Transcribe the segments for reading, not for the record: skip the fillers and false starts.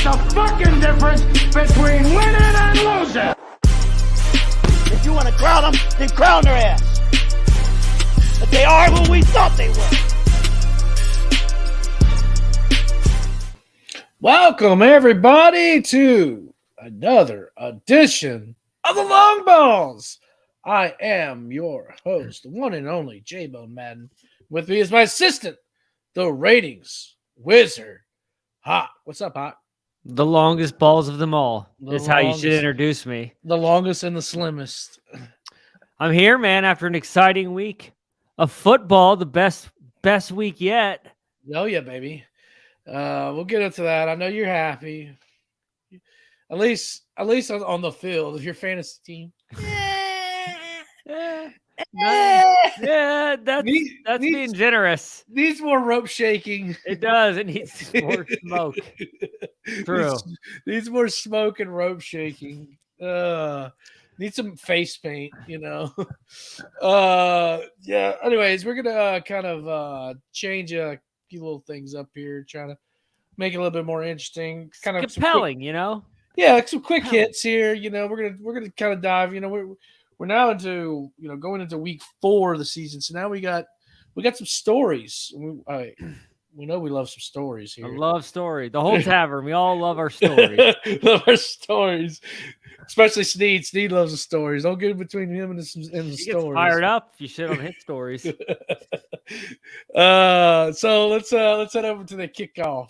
is the fucking difference between winning and losing. If you want to crown them, then crown their ass. But they are who we thought they were. Welcome, everybody, to another edition of the Long Balls. I am your host, the one and only JBONE Madden. With me is my assistant, the ratings wizard, Hot. What's up, Hot? The longest balls of them all is how you should introduce me. The longest and the slimmest. I'm here, man, after an exciting week of football, the best week yet. Oh, yeah, baby. We'll get into that. I know you're happy. At least on the field of your fantasy team. Yeah, that's being generous. Needs more rope shaking. It does. It needs more smoke. True. Needs more smoke and rope shaking. Need some face paint, you know. Yeah. Anyways, we're gonna kind of change a few little things up here, trying to make it a little bit more interesting, kind of compelling, you know. Yeah, like some quick hits here. You know, we're gonna kind of dive. You know, we're now into going into week 4 of the season. So now we got some stories. We know we love some stories here. I love story. The whole tavern. We all love our stories. Love our stories. Especially Sneed. Sneed loves the stories. Don't get between him and the He stories. Gets fired up if you shit on his stories. So let's head over to the kickoff.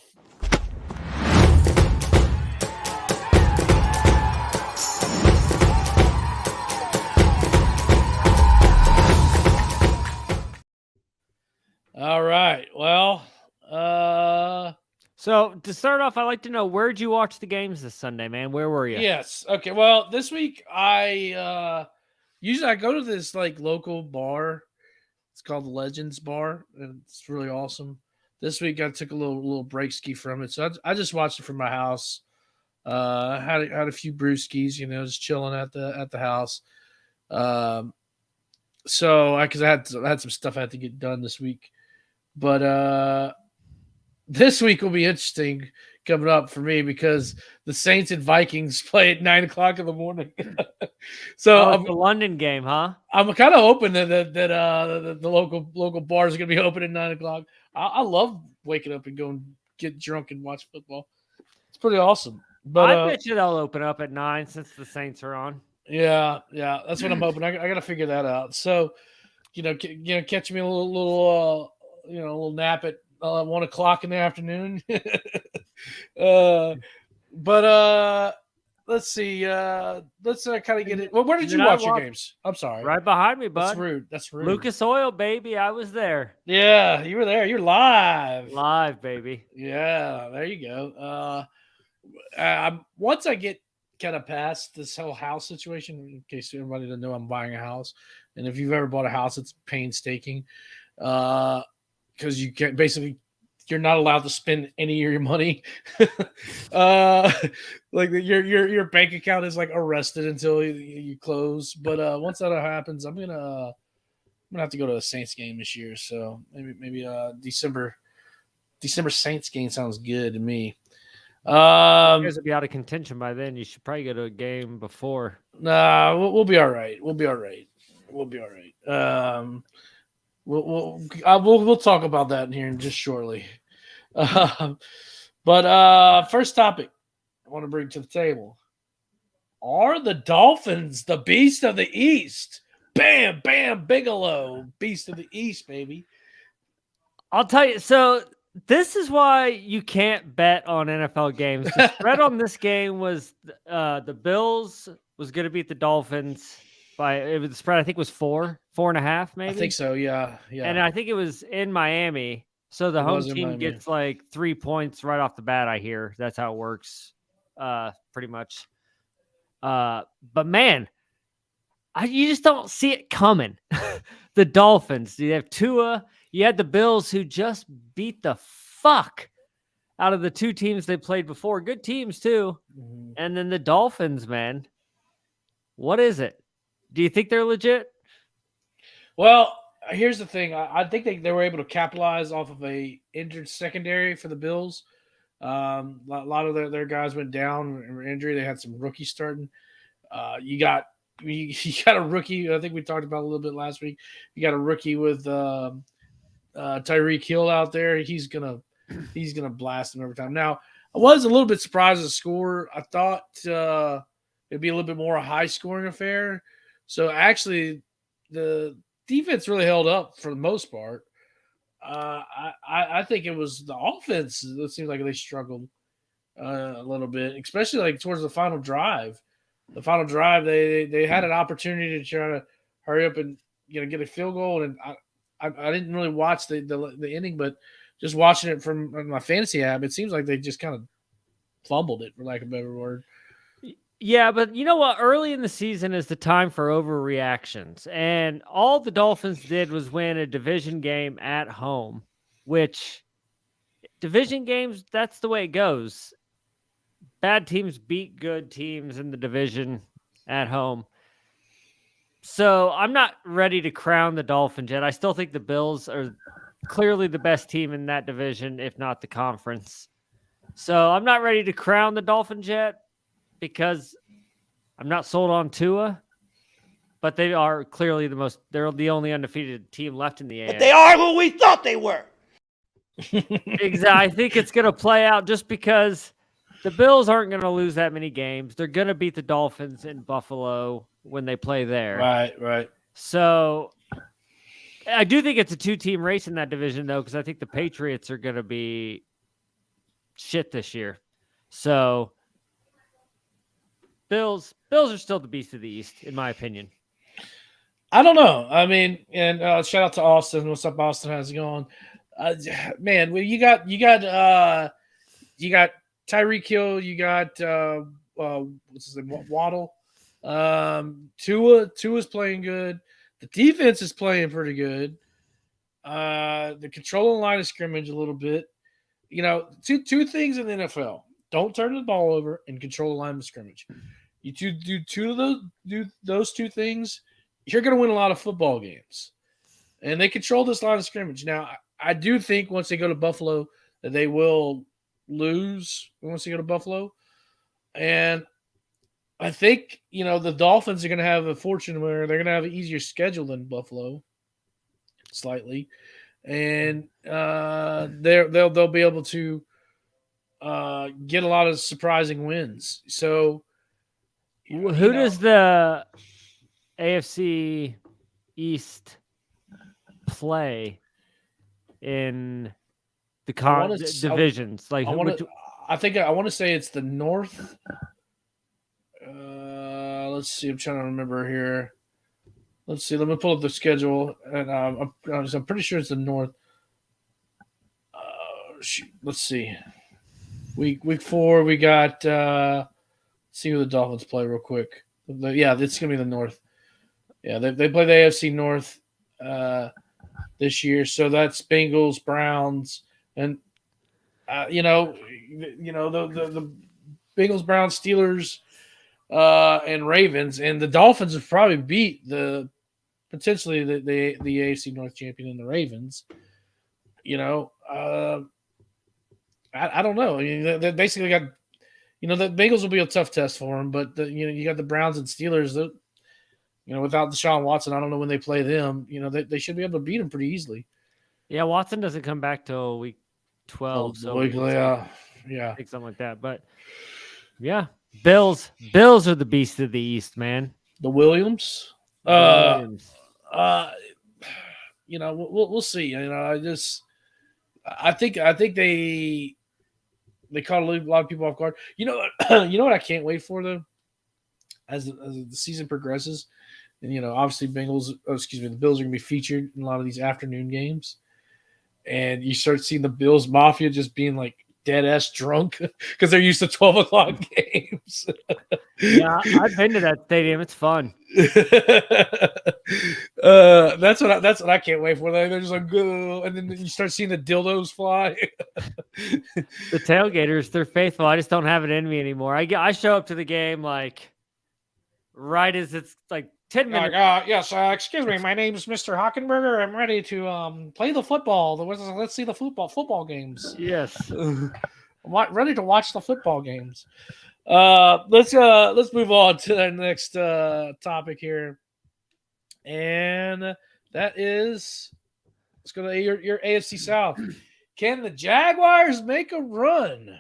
All right. Well, so to start off, I'd like to know, where'd you watch the games this Sunday, man? Where were you? Yes. Okay. Well, this week I usually go to this like local bar. It's called the Legends Bar, and it's really awesome. This week I took a little break ski from it, so I just watched it from my house. Had a few brewskis, just chilling at the house. So because I had some stuff I had to get done this week. But this week will be interesting coming up for me because the Saints and Vikings play at 9:00 in the morning. So the London game, huh? I'm kind of hoping that the local bars are going to be open at 9:00. I love waking up and going get drunk and watch football. It's pretty awesome. But I bet you they'll open up at 9 since the Saints are on. Yeah, that's what I'm hoping. I got to figure that out. So, catch me a little nap at 1:00 in the afternoon. But let's see. Let's kind of get it. Well, where did you watch your games? I'm sorry. Right behind me, bud. That's rude. Lucas Oil, baby. I was there. Yeah, you were there. You're live. Live, baby. Yeah, there you go. Once I get kind of past this whole house situation, in case everybody doesn't know, I'm buying a house, and if you've ever bought a house, it's painstaking, because you can't you're not allowed to spend any of your money. Like your bank account is like arrested until you close. But once that happens, I'm gonna have to go to a Saints game this year. So maybe December Saints game sounds good to me. You guys will be out of contention by then. You should probably go to a game before. Nah, we'll be all right. We'll be all right. We'll talk about that in here in just shortly. But first topic I want to bring to the table: are the Dolphins the beast of the East? Bam, bam, Bigelow, beast of the East, baby. I'll tell you. So this is why you can't bet on NFL games. The spread on this game was the Bills was going to beat the Dolphins by the spread. I think was 4.5, maybe. I think so. Yeah. And I think it was in Miami. So the home team gets like 3 points right off the bat. I hear that's how it works, pretty much. But man, you just don't see it coming. The Dolphins. You have Tua. You had the Bills, who just beat the fuck out of the two teams they played before. Good teams, too. Mm-hmm. And then the Dolphins, man. What is it? Do you think they're legit? Well, here's the thing. I think they were able to capitalize off of a injured secondary for the Bills. A lot of their guys went down or injury. They had some rookies starting. You got a rookie. I think we talked about a little bit last week. You got a rookie with Tyreek Hill out there. He's gonna blast them every time. Now, I was a little bit surprised at the score. I thought it'd be a little bit more a high scoring affair. So actually, the defense really held up for the most part. I think it was the offense. It seems like they struggled a little bit, especially like towards the final drive. The final drive, they had an opportunity to try to hurry up and get a field goal, and I didn't really watch the inning, but just watching it from my fantasy app, it seems like they just kind of fumbled it, for lack of a better word. Yeah, but you know what? Early in the season is the time for overreactions. And all the Dolphins did was win a division game at home, which division games, that's the way it goes. Bad teams beat good teams in the division at home. So I'm not ready to crown the Dolphins yet. I still think the Bills are clearly the best team in that division, if not the conference. So I'm not ready to crown the Dolphins yet, because I'm not sold on Tua, but they are clearly they're the only undefeated team left in the AFC. But they are who we thought they were. Exactly. I think it's going to play out just because the Bills aren't going to lose that many games. They're going to beat the Dolphins in Buffalo when they play there. Right. So I do think it's a two-team race in that division, though, because I think the Patriots are going to be shit this year. So Bills are still the beast of the East, in my opinion. I don't know. I mean, and shout out to Austin. What's up, Austin? How's it going? Man, well, you got Tyreek Hill. You got what's his name? Waddle. Tua's playing good. The defense is playing pretty good. The controlling line of scrimmage a little bit. Two things in the NFL: don't turn the ball over and control the line of scrimmage. You do those two things, you're going to win a lot of football games. And they control this line of scrimmage. Now, I do think once they go to Buffalo that they will lose once they go to Buffalo. And I think, the Dolphins are going to have a fortune where they're going to have an easier schedule than Buffalo, slightly. And they'll be able to get a lot of surprising wins. So, who does the AFC East play in the divisions? I want to say it's the North. Let's see. I'm trying to remember here. Let's see. Let me pull up the schedule, and I'm pretty sure it's the North. Let's see. Week 4, we got. See who the Dolphins play real quick. Yeah, it's gonna be the North. Yeah, they play the AFC North this year, so that's Bengals, Browns, and the Bengals, Browns, Steelers, and Ravens, and the Dolphins have probably beat potentially the AFC North champion in the Ravens. I don't know. I mean, they basically got. The Bengals will be a tough test for them, but you got the Browns and Steelers. Without Deshaun Watson, I don't know when they play them. They should be able to beat them pretty easily. Yeah, Watson doesn't come back till week 12, so yeah, I think something like that. But yeah, Bills are the beast of the East, man. The Williams. We'll see. I think they caught a lot of people off guard. You know what I can't wait for, though, as the season progresses, and obviously the Bills are going to be featured in a lot of these afternoon games, and you start seeing the Bills Mafia just being like dead ass drunk because they're used to 12 o'clock games. Yeah, I've been to that stadium. It's fun. That's what I can't wait for. They're just like, go, and then you start seeing the dildos fly. The tailgaters, they're faithful. I just don't have it in me anymore. I show up to the game like right as it's like 10 minutes. Yes, excuse me. My name is Mr. Hockenberger. I'm ready to play the football. Let's see the football games. Yes. I'm ready to watch the football games. Let's move on to the next topic here, and that is let's go to your AFC South. Can the Jaguars make a run?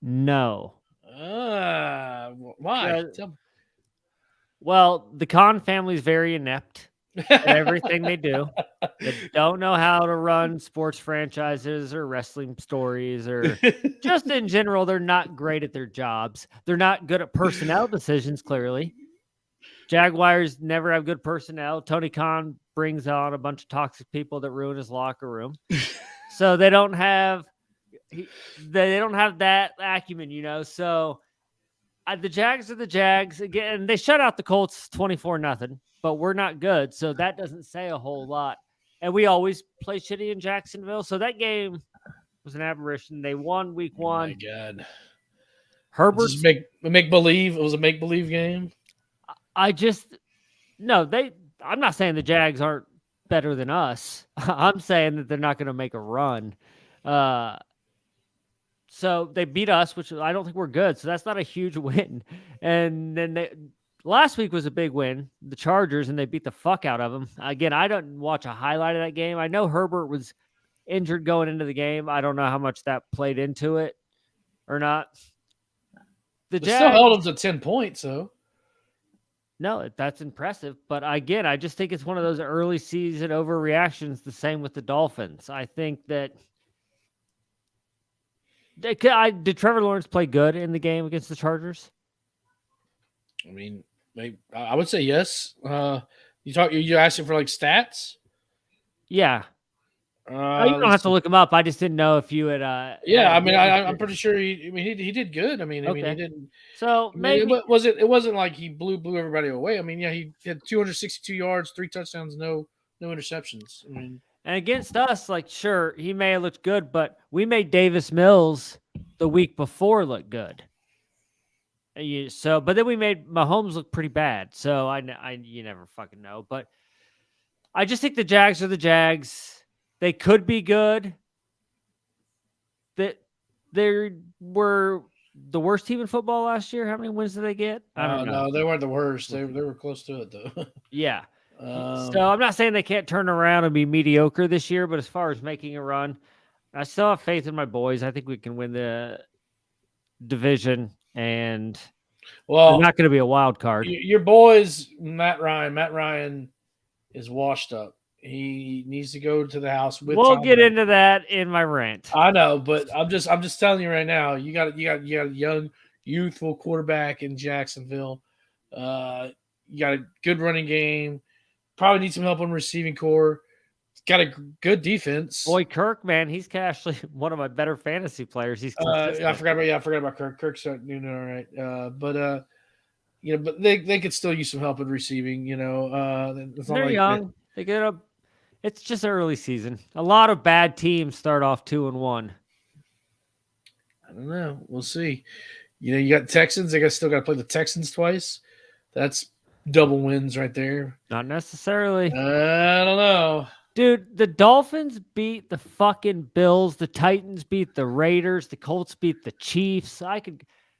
No. Why? Well, the Khan family is very inept at everything they do. They don't know how to run sports franchises or wrestling stories or just in general, they're not great at their jobs. They're not good at personnel decisions, clearly. Jaguars never have good personnel. Tony Khan brings on a bunch of toxic people that ruin his locker room. So they don't have that acumen, So the Jags are the Jags again. They shut out the Colts 24-0, but we're not good, so that doesn't say a whole lot. And we always play shitty in Jacksonville, so that game was an aberration. They won week 1. Oh my God, Herbert make believe. It was a make believe game. I'm not saying the Jags aren't better than us. I'm saying that they're not going to make a run. So they beat us, which I don't think we're good. So that's not a huge win. And then last week was a big win, the Chargers, and they beat the fuck out of them. Again, I don't watch a highlight of that game. I know Herbert was injured going into the game. I don't know how much that played into it or not. They still held them to 10 points, though. No, that's impressive. But again, I just think it's one of those early season overreactions, the same with the Dolphins. I think that did Trevor Lawrence play good in the game against the Chargers? I mean, I would say yes. You asking for like stats? Yeah. You don't have to look him up. I just didn't know if you had. I'm pretty sure he did good. Okay. He didn't. So maybe it wasn't like he blew everybody away. I mean, yeah, he had 262 yards, 3 touchdowns, no interceptions. I mean, and against us, like sure he may have looked good, but we made Davis Mills the week before look good. But then we made Mahomes look pretty bad. So you never fucking know. But I just think the Jags are the Jags. They could be good. That they were the worst team in football last year. How many wins did they get? I don't know. No, they weren't the worst. They were close to it though. Yeah. So I'm not saying they can't turn around and be mediocre this year, but as far as making a run, I still have faith in my boys. I think we can win the division, and they're not going to be a wild card. Your boys, Matt Ryan is washed up. He needs to go to the house with. We'll get into that in my rant. I know, but I'm just telling you right now. You got a young, youthful quarterback in Jacksonville. You got a good running game. Probably need some help on receiving core. Got a good defense. Boy, Kirk, man, he's actually one of my better fantasy players. He's I forgot about Kirk. Kirk's doing all right. But they could still use some help in receiving. They're young. They get up. It's just early season. A lot of bad teams start off 2-1. I don't know. We'll see. You got Texans. They still got to play the Texans twice. That's double wins right there. Not necessarily. I don't know. Dude, the Dolphins beat the fucking Bills. The Titans beat the Raiders. The Colts beat the Chiefs.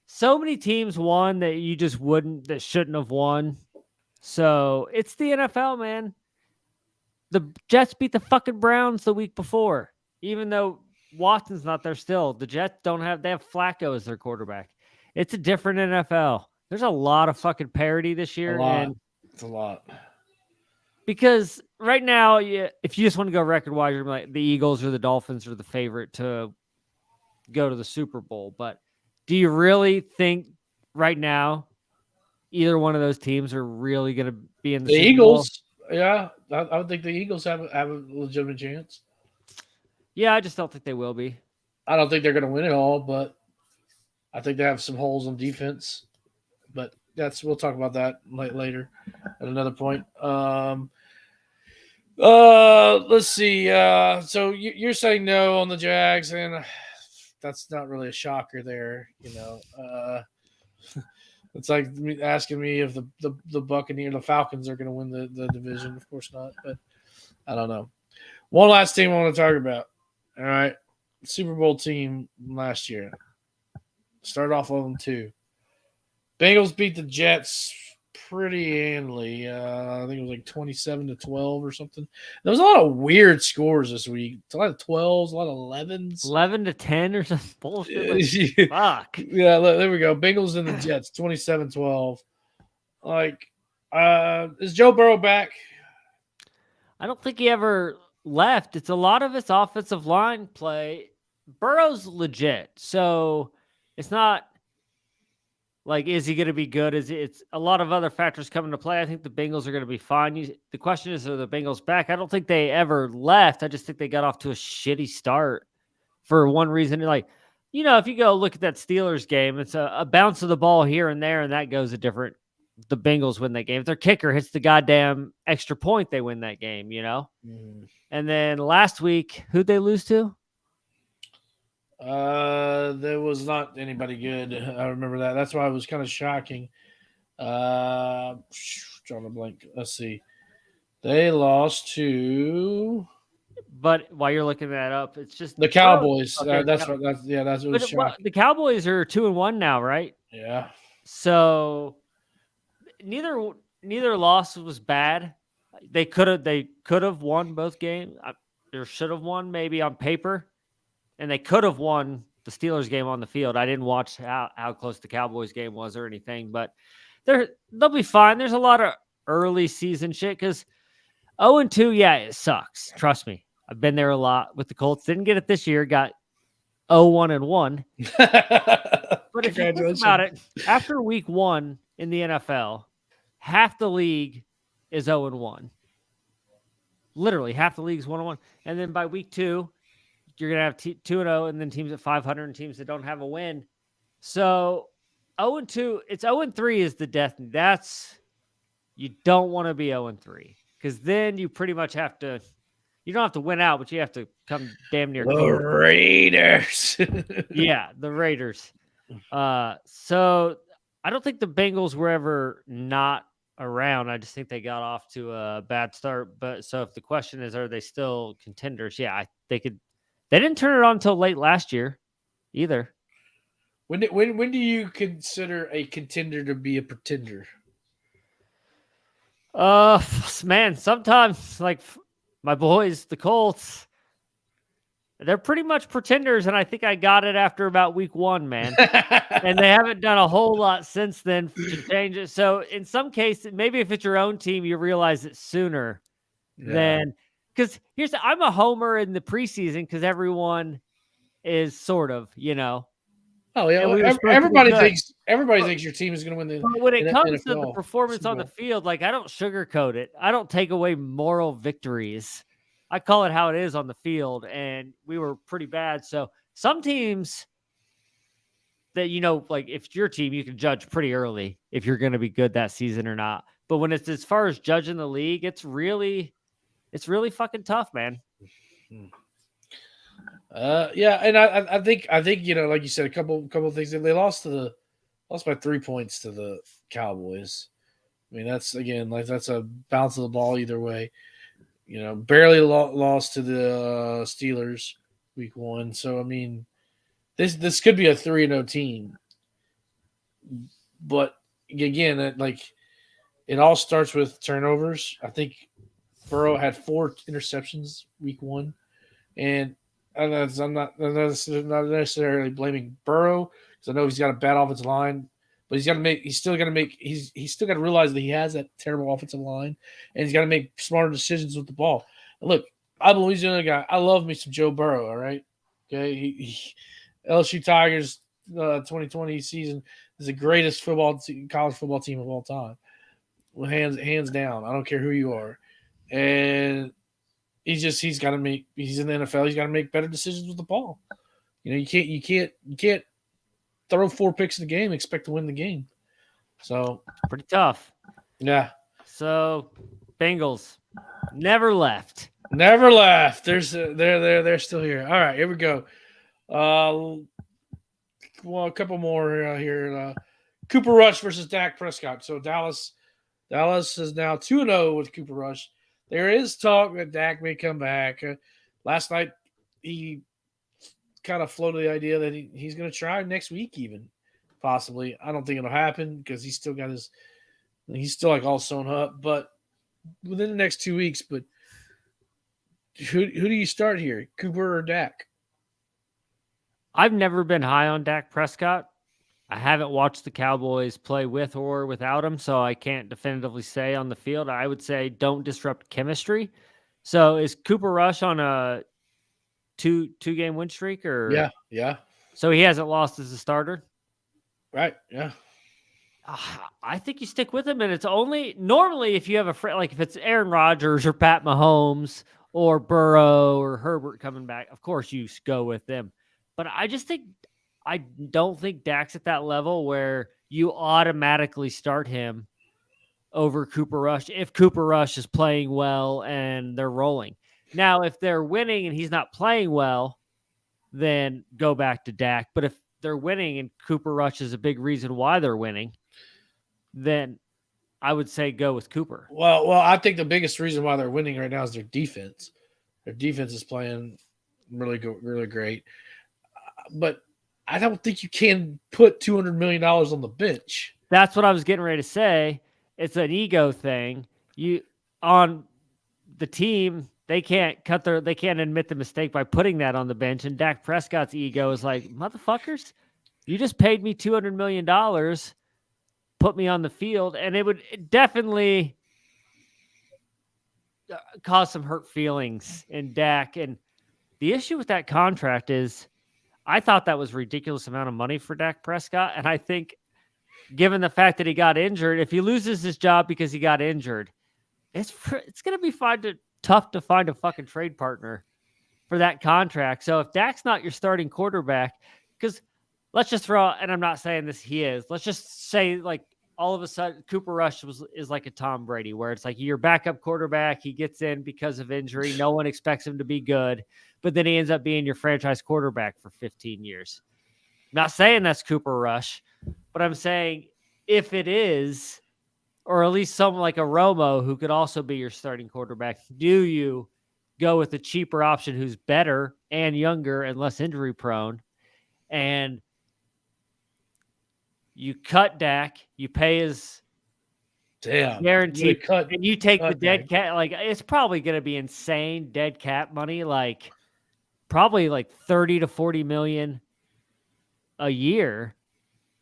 So many teams won that shouldn't have won. So it's the NFL, man. The Jets beat the fucking Browns the week before. Even though Watson's not there still, the Jets they have Flacco as their quarterback. It's a different NFL. There's a lot of fucking parity this year. It's a lot. Because right now, if you just want to go record-wise, you're like the Eagles or the Dolphins are the favorite to go to the Super Bowl. But do you really think right now either one of those teams are really going to be in the Super Eagles? Bowl? Yeah, I would think the Eagles have a legitimate chance. Yeah, I just don't think they will be. I don't think they're going to win it all, but I think they have some holes on defense. But we'll talk about that later at another point. Let's see. So you're saying no on the Jags, and that's not really a shocker there. It's like asking me if the Buccaneers, the Falcons are going to win the division. Of course not, but I don't know. One last team I want to talk about. All right. Super Bowl team last year. Started off 0-2. Bengals beat the Jets pretty handily. I think it was like 27-12 or something. There was a lot of weird scores this week. A lot of 12s, a lot of 11s. 11-10 or some bullshit. Like, fuck. Yeah, there we go. Bengals and the Jets, 27-12. Like, is Joe Burrow back? I don't think he ever left. It's a lot of his offensive line play. Burrow's legit. So it's not like, is he going to be good? It's a lot of other factors come into play. I think the Bengals are going to be fine. The question is, are the Bengals back? I don't think they ever left. I just think they got off to a shitty start for one reason. Like, if you go look at that Steelers game, it's a bounce of the ball here and there, and that goes a different. The Bengals win that game. If their kicker hits the goddamn extra point, they win that game, And then last week, who'd they lose to? There was not anybody good. I remember that. That's why it was kind of shocking. Drawing a blank. Let's see. They lost to. But while you're looking that up, it's just the Cowboys. Okay, That's what was shocking. The Cowboys are 2-1 now, right? Yeah. So neither loss was bad. They could have won both games. Or should have won maybe on paper, and they could have won the Steelers game on the field. I didn't watch how close the Cowboys game was or anything, but they'll be fine. There's a lot of early season shit because 0-2, yeah, it sucks. Trust me, I've been there a lot with the Colts. Didn't get it this year. Got 0-1-1. But if you think about it, after week 1 in the NFL, half the league is 0-1. Literally, half the league is 1-1. And then by week 2, you're going to have 2-0, and then teams at 500 and teams that don't have a win. So 0-2, it's 0-3 is the death. You don't want to be 0-3 because then you pretty much have to. You don't have to win out, but you have to come damn near. The Raiders. Yeah, the Raiders. So I don't think the Bengals were ever not around. I just think they got off to a bad start. But so if the question is, are they still contenders? Yeah, they could. They didn't turn it on until late last year, either. When do you consider a contender to be a pretender? Man, sometimes like my boys, the Colts, they're pretty much pretenders, and I think I got it after about week 1, man. And they haven't done a whole lot since then to change it. So in some cases, maybe if it's your own team, you realize it sooner than because I'm a homer in the preseason because everyone is sort of, Oh yeah, everybody thinks your team is going to win the. But when it comes NFL, to the performance on the field, like I don't sugarcoat it. I don't take away moral victories. I call it how it is on the field, and we were pretty bad. So some teams that like if it's your team, you can judge pretty early if you're going to be good that season or not. But when it's as far as judging the league, it's really fucking tough, man. Yeah, and I think like you said, a couple of things. They lost by 3 points to the Cowboys. I mean, that's a bounce of the ball either way. Barely lost to the Steelers week 1. So I mean, this could be a 3-0 team. But again, it all starts with turnovers. I think Burrow had 4 interceptions week 1, and I'm not necessarily blaming Burrow because I know he's got a bad offensive line, but he's still got to realize that he has that terrible offensive line, and he's got to make smarter decisions with the ball. And look, I'm a Louisiana guy. I love me some Joe Burrow. All right, okay. LSU Tigers 2020 season is the greatest college football team of all time, hands down. I don't care who you are, and he's got to make. He's in the NFL. He's got to make better decisions with the ball. You can't throw 4 picks in the game and expect to win the game. So pretty tough. Yeah. So Bengals never left. Never left. They're still here. All right, here we go. Well, a couple more here. Cooper Rush versus Dak Prescott. So Dallas is now 2-0 with Cooper Rush. There is talk that Dak may come back. Last night, he kind of floated the idea that he's going to try next week, even possibly. I don't think it'll happen because he's still like all sewn up, but within the next 2 weeks. But who do you start here, Cooper or Dak? I've never been high on Dak Prescott. I haven't watched the Cowboys play with or without him, so I can't definitively say on the field. I would say don't disrupt chemistry. So is Cooper Rush on a two-game win streak? Or Yeah. So he hasn't lost as a starter? Right, yeah. I think you stick with him, and it's only normally if you have a friend, like if it's Aaron Rodgers or Pat Mahomes or Burrow or Herbert coming back, of course you go with them. But I don't think Dak's at that level where you automatically start him over Cooper Rush if Cooper Rush is playing well and they're rolling. Now, if they're winning and he's not playing well, then go back to Dak. But if they're winning and Cooper Rush is a big reason why they're winning, then I would say go with Cooper. Well, I think the biggest reason why they're winning right now is their defense. Their defense is playing really good, really great. But I don't think you can put $200 million on the bench. That's what I was getting ready to say. It's an ego thing. You on the team, they can't admit the mistake by putting that on the bench. And Dak Prescott's ego is like, motherfuckers, you just paid me $200 million, put me on the field, and it would definitely cause some hurt feelings in Dak. And the issue with that contract is, I thought that was a ridiculous amount of money for Dak Prescott. And I think given the fact that he got injured, if he loses his job because he got injured, it's going to be tough to find a fucking trade partner for that contract. So if Dak's not your starting quarterback, because let's just throw out, and I'm not saying this he is, let's just say like all of a sudden Cooper Rush is like a Tom Brady, where it's like your backup quarterback, he gets in because of injury. No one expects him to be good, but then he ends up being your franchise quarterback for 15 years. I'm not saying that's Cooper Rush, but I'm saying if it is, or at least someone like a Romo who could also be your starting quarterback, do you go with a cheaper option who's better and younger and less injury prone? And you cut Dak, you pay his guaranteed, and you take the dead cap. Like, it's probably going to be insane dead cap money, like probably like 30 to 40 million a year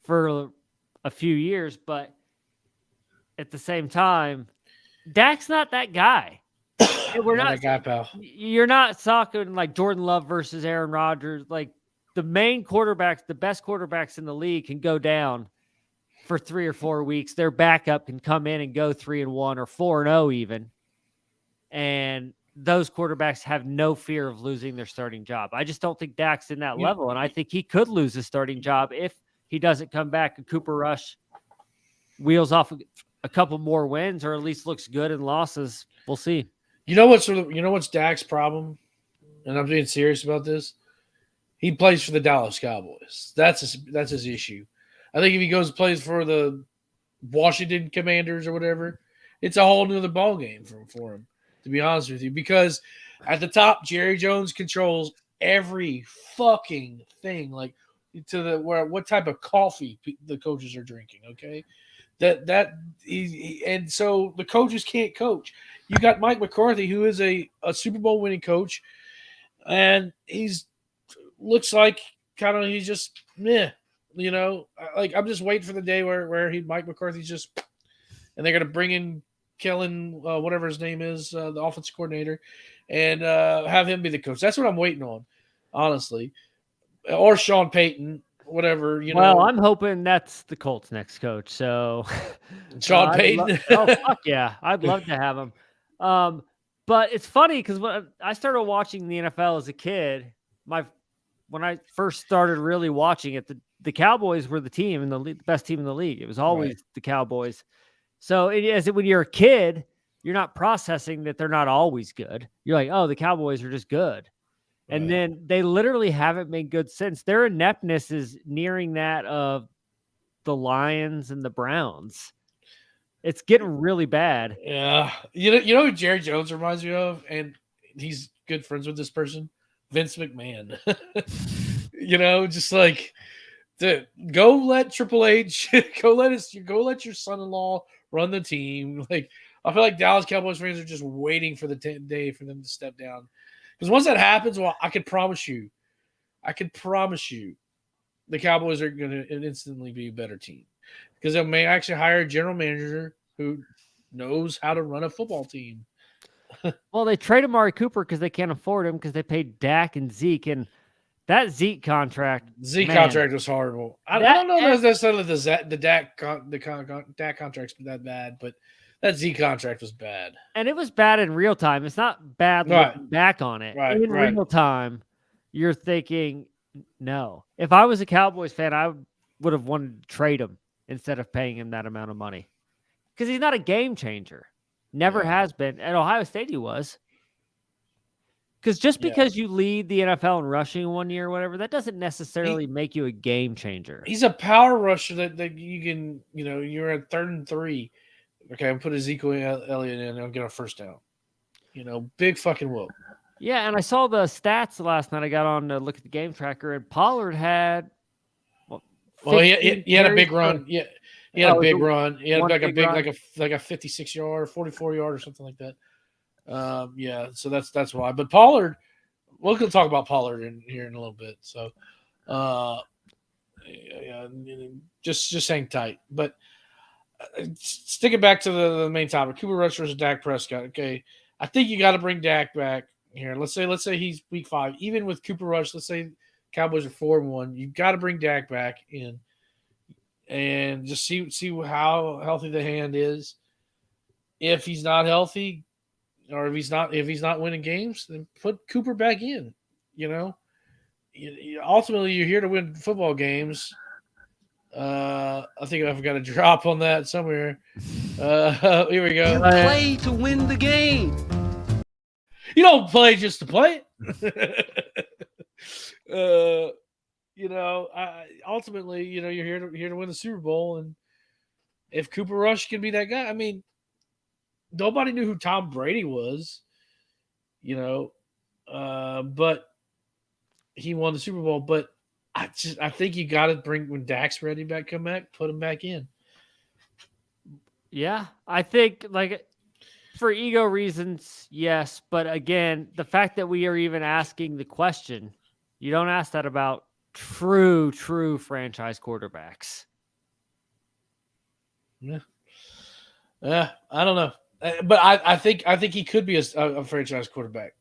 for a few years. But at the same time, Dak's not that guy. We're not that guy, pal. You're not talking like Jordan Love versus Aaron Rodgers. Like, the main quarterbacks, the best quarterbacks in the league can go down for 3 or 4 weeks. Their backup can come in and go 3-1 or 4-0 even. And those quarterbacks have no fear of losing their starting job. I just don't think Dak's in that level. And I think he could lose his starting job if he doesn't come back and Cooper Rush wheels off a couple more wins, or at least looks good in losses. We'll see. You know what's Dak's problem? And I'm being serious about this. He plays for the Dallas Cowboys. That's his issue. I think if he goes and plays for the Washington Commanders or whatever, it's a whole nother ball game for him, to be honest with you. Because at the top, Jerry Jones controls every fucking thing, like what type of coffee the coaches are drinking. Okay, and so the coaches can't coach. You got Mike McCarthy, who is a Super Bowl winning coach, and looks like he's just meh, like I'm just waiting for the day where Mike McCarthy's just, and they're gonna bring in Kellen, whatever his name is, the offensive coordinator, and have him be the coach. That's what I'm waiting on, honestly, or Sean Payton, whatever. Well, I'm hoping that's the Colts' next coach. So Sean Payton. Oh fuck yeah, I'd love to have him. But it's funny because when I started watching the NFL as a kid, when I first started really watching it, the Cowboys were the team and the best team in the league. It was always the Cowboys. So when you're a kid, you're not processing that they're not always good. You're like, oh, the Cowboys are just good. Right. And then they literally haven't been good since. Their ineptness is nearing that of the Lions and the Browns. It's getting really bad. Yeah. You know who Jerry Jones reminds me of? And he's good friends with this person? Vince McMahon. Just like go let Triple H, go let your son-in-law run the team. Like I feel like Dallas Cowboys fans are just waiting for the day for them to step down. Because once that happens, well, I can promise you, the Cowboys are going to instantly be a better team because they may actually hire a general manager who knows how to run a football team. Well, they trade Amari Cooper because they can't afford him because they paid Dak and Zeke, and that Zeke contract. Contract was horrible. I don't know if necessarily the Dak contract's that bad, but that Zeke contract was bad. And it was bad in real time. It's not bad looking back on it. Right, in real time, you're thinking, no. If I was a Cowboys fan, I would have wanted to trade him instead of paying him that amount of money. Because he's not a game changer. Never has been. At Ohio State, he was. Because just because you lead the NFL in rushing one year or whatever, that doesn't necessarily make you a game changer. He's a power rusher that you can, you're at 3rd and 3. Okay, I'm put Ezekiel Elliott in and I'll get a first down. Big fucking whoop. Yeah, and I saw the stats last night. I got on to look at the game tracker, and Pollard had he had a big run. Yeah. He had a big run. He had like a 56-yard, 44-yard or something like that. So that's why. But Pollard, we're going to talk about Pollard here in a little bit. So, just hang tight. But sticking back to the main topic, Cooper Rush versus Dak Prescott. Okay, I think you got to bring Dak back here. Let's say he's week 5. Even with Cooper Rush, let's say Cowboys are 4-1. You've got to bring Dak back in. And just see how healthy the hand is. If he's not healthy, or if he's not winning games, then put Cooper back in. Ultimately, you're here to win football games. I think I've got a drop on that somewhere. Here we go. You play to win the game. You don't play just to play it. Ultimately, you're here to win the Super Bowl, and if Cooper Rush can be that guy, I mean, nobody knew who Tom Brady was, but he won the Super Bowl. But I think you got to when Dak's ready come back, put him back in. Yeah, I think for ego reasons, yes, but again, the fact that we are even asking the question, you don't ask that about true franchise quarterbacks. Yeah, I don't know, but I think he could be a franchise quarterback,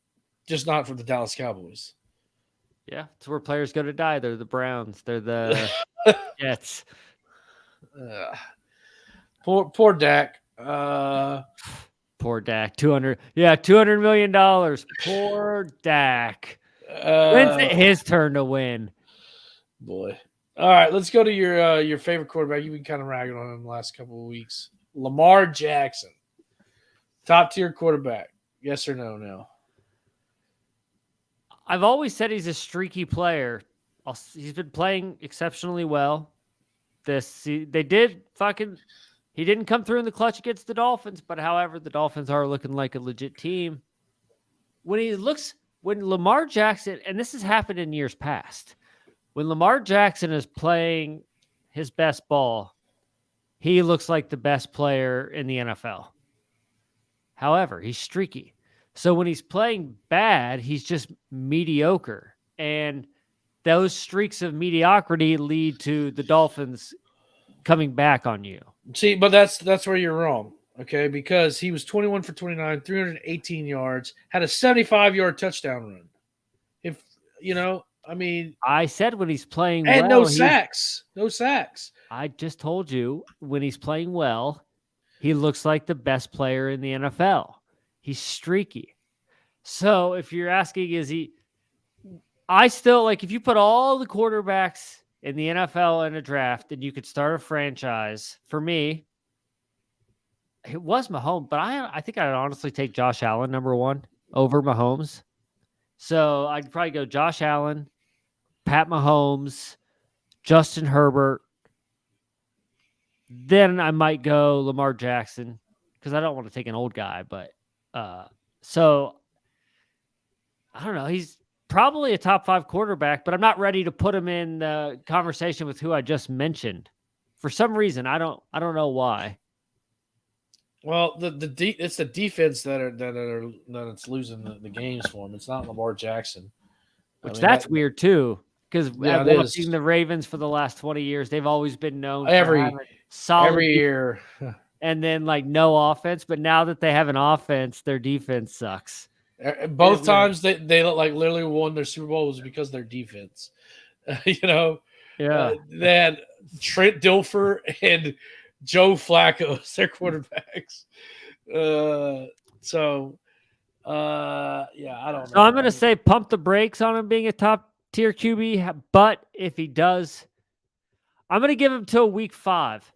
just not for the Dallas Cowboys. Yeah, it's where players go to die. They're the Browns. They're the Jets. Poor Dak. Poor Dak. $200 million. Poor Dak. When's it his turn to win? Boy. All right, let's go to your favorite quarterback. You've been kind of ragging on him the last couple of weeks. Lamar Jackson. Top tier quarterback. Yes or no now? I've always said he's a streaky player. He's been playing exceptionally well. He didn't come through in the clutch against the Dolphins, but however, the Dolphins are looking like a legit team. When Lamar Jackson, and this has happened in years past, when Lamar Jackson is playing his best ball, he looks like the best player in the NFL. However, he's streaky. So when he's playing bad, he's just mediocre. And those streaks of mediocrity lead to the Dolphins coming back on you. See, but that's where you're wrong, okay? Because he was 21 for 29, 318 yards, had a 75-yard touchdown run. I said when he's playing and well. No sacks. I just told you when he's playing well, he looks like the best player in the NFL. He's streaky. So if you're asking, if you put all the quarterbacks in the NFL in a draft and you could start a franchise, for me, it was Mahomes, but I think I'd honestly take Josh Allen number 1 over Mahomes. So I'd probably go Josh Allen, Pat Mahomes, Justin Herbert. Then I might go Lamar Jackson because I don't want to take an old guy, but so I don't know. probably a top 5 quarterback, but I'm not ready to put him in the conversation with who I just mentioned. For some reason, I don't know why. Well, it's the defense that's losing the games for him. It's not Lamar Jackson. That's weird too, because watching the Ravens for the last 20 years, they've always been known for having solid every year, and then like no offense. But now that they have an offense, their defense sucks. Both times they look like literally won their Super Bowl was because their defense. They had Trent Dilfer and Joe Flacco as their quarterbacks. I don't know. So I'm going to say pump the brakes on him being a top tier QB, but if he does, I'm going to give him till week 5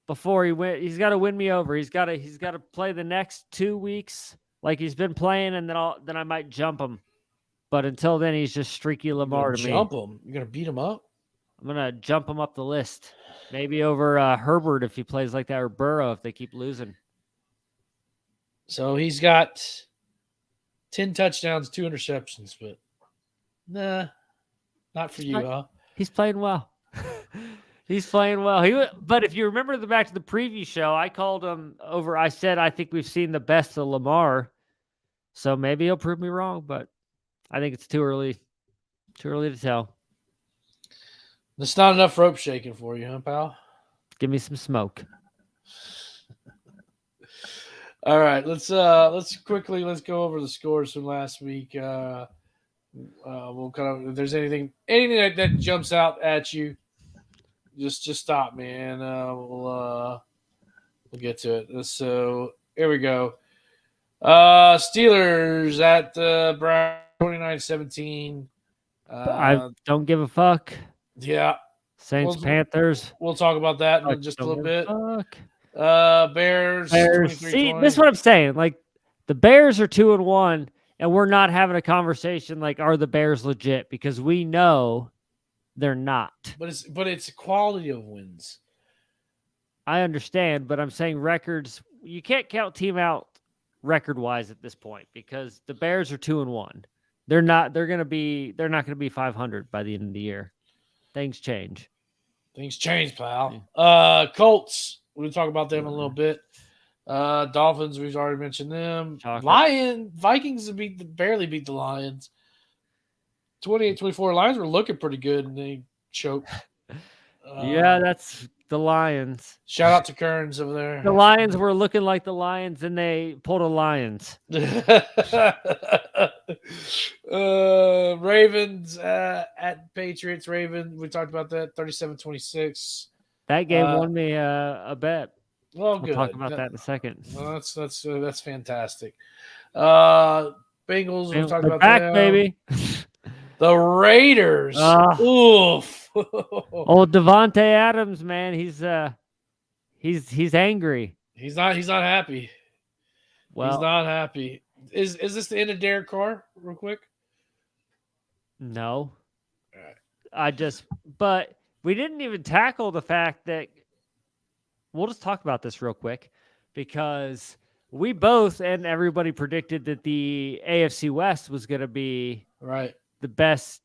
before he win. He's got to win me over. He's got to play the next 2 weeks like he's been playing, and then I might jump him. But until then, he's just streaky Lamar to me. Jump him? You're going to beat him up? I'm going to jump him up the list. Maybe over Herbert if he plays like that, or Burrow if they keep losing. So he's got 10 touchdowns, 2 interceptions, but nah, not for you, huh? He's playing well. He's playing well. But if you remember back to the preview show, I called him over. I said, I think we've seen the best of Lamar. So maybe he'll prove me wrong, but I think it's too early to tell. There's not enough rope shaking for you, huh, pal? Give me some smoke. All right, let's go over the scores from last week. We'll kind of, if there's anything that jumps out at you, just stop, man. We'll get to it. So here we go. Steelers at Browns 29-17. I don't give a fuck. Yeah. Saints, Panthers. We'll talk about that in just a little bit. Fuck. Bears. See, this is what I'm saying. Like, the Bears are 2-1, and we're not having a conversation like, are the Bears legit? Because we know they're not. But it's quality of wins. I understand, but I'm saying records. You can't count team out record-wise at this point because the Bears are 2-1. They're not going to be 500 by the end of the year. Things change. Things change, pal. Colts. We'll talk about them in a little bit. Dolphins, we've already mentioned them. Vikings barely beat the Lions. 28-24. Lions were looking pretty good, and they choked. Yeah, that's the Lions. Shout out to Kearns over there. The Lions were looking like the Lions, and they pulled a Lions. Ravens at Patriots. Ravens, we talked about that. 37-26. That game won me a bet. Well, we'll talk about that in a second. Well, that's fantastic. Bengals, we talked about back, them. Baby. The Raiders. Oof. Old Devontae Adams, man, he's angry. He's not happy. Well, he's not happy. Is this the end of Derek Carr, real quick? No. All right. But we didn't even tackle the fact that we'll just talk about this real quick because we both and everybody predicted that the AFC West was going to be the best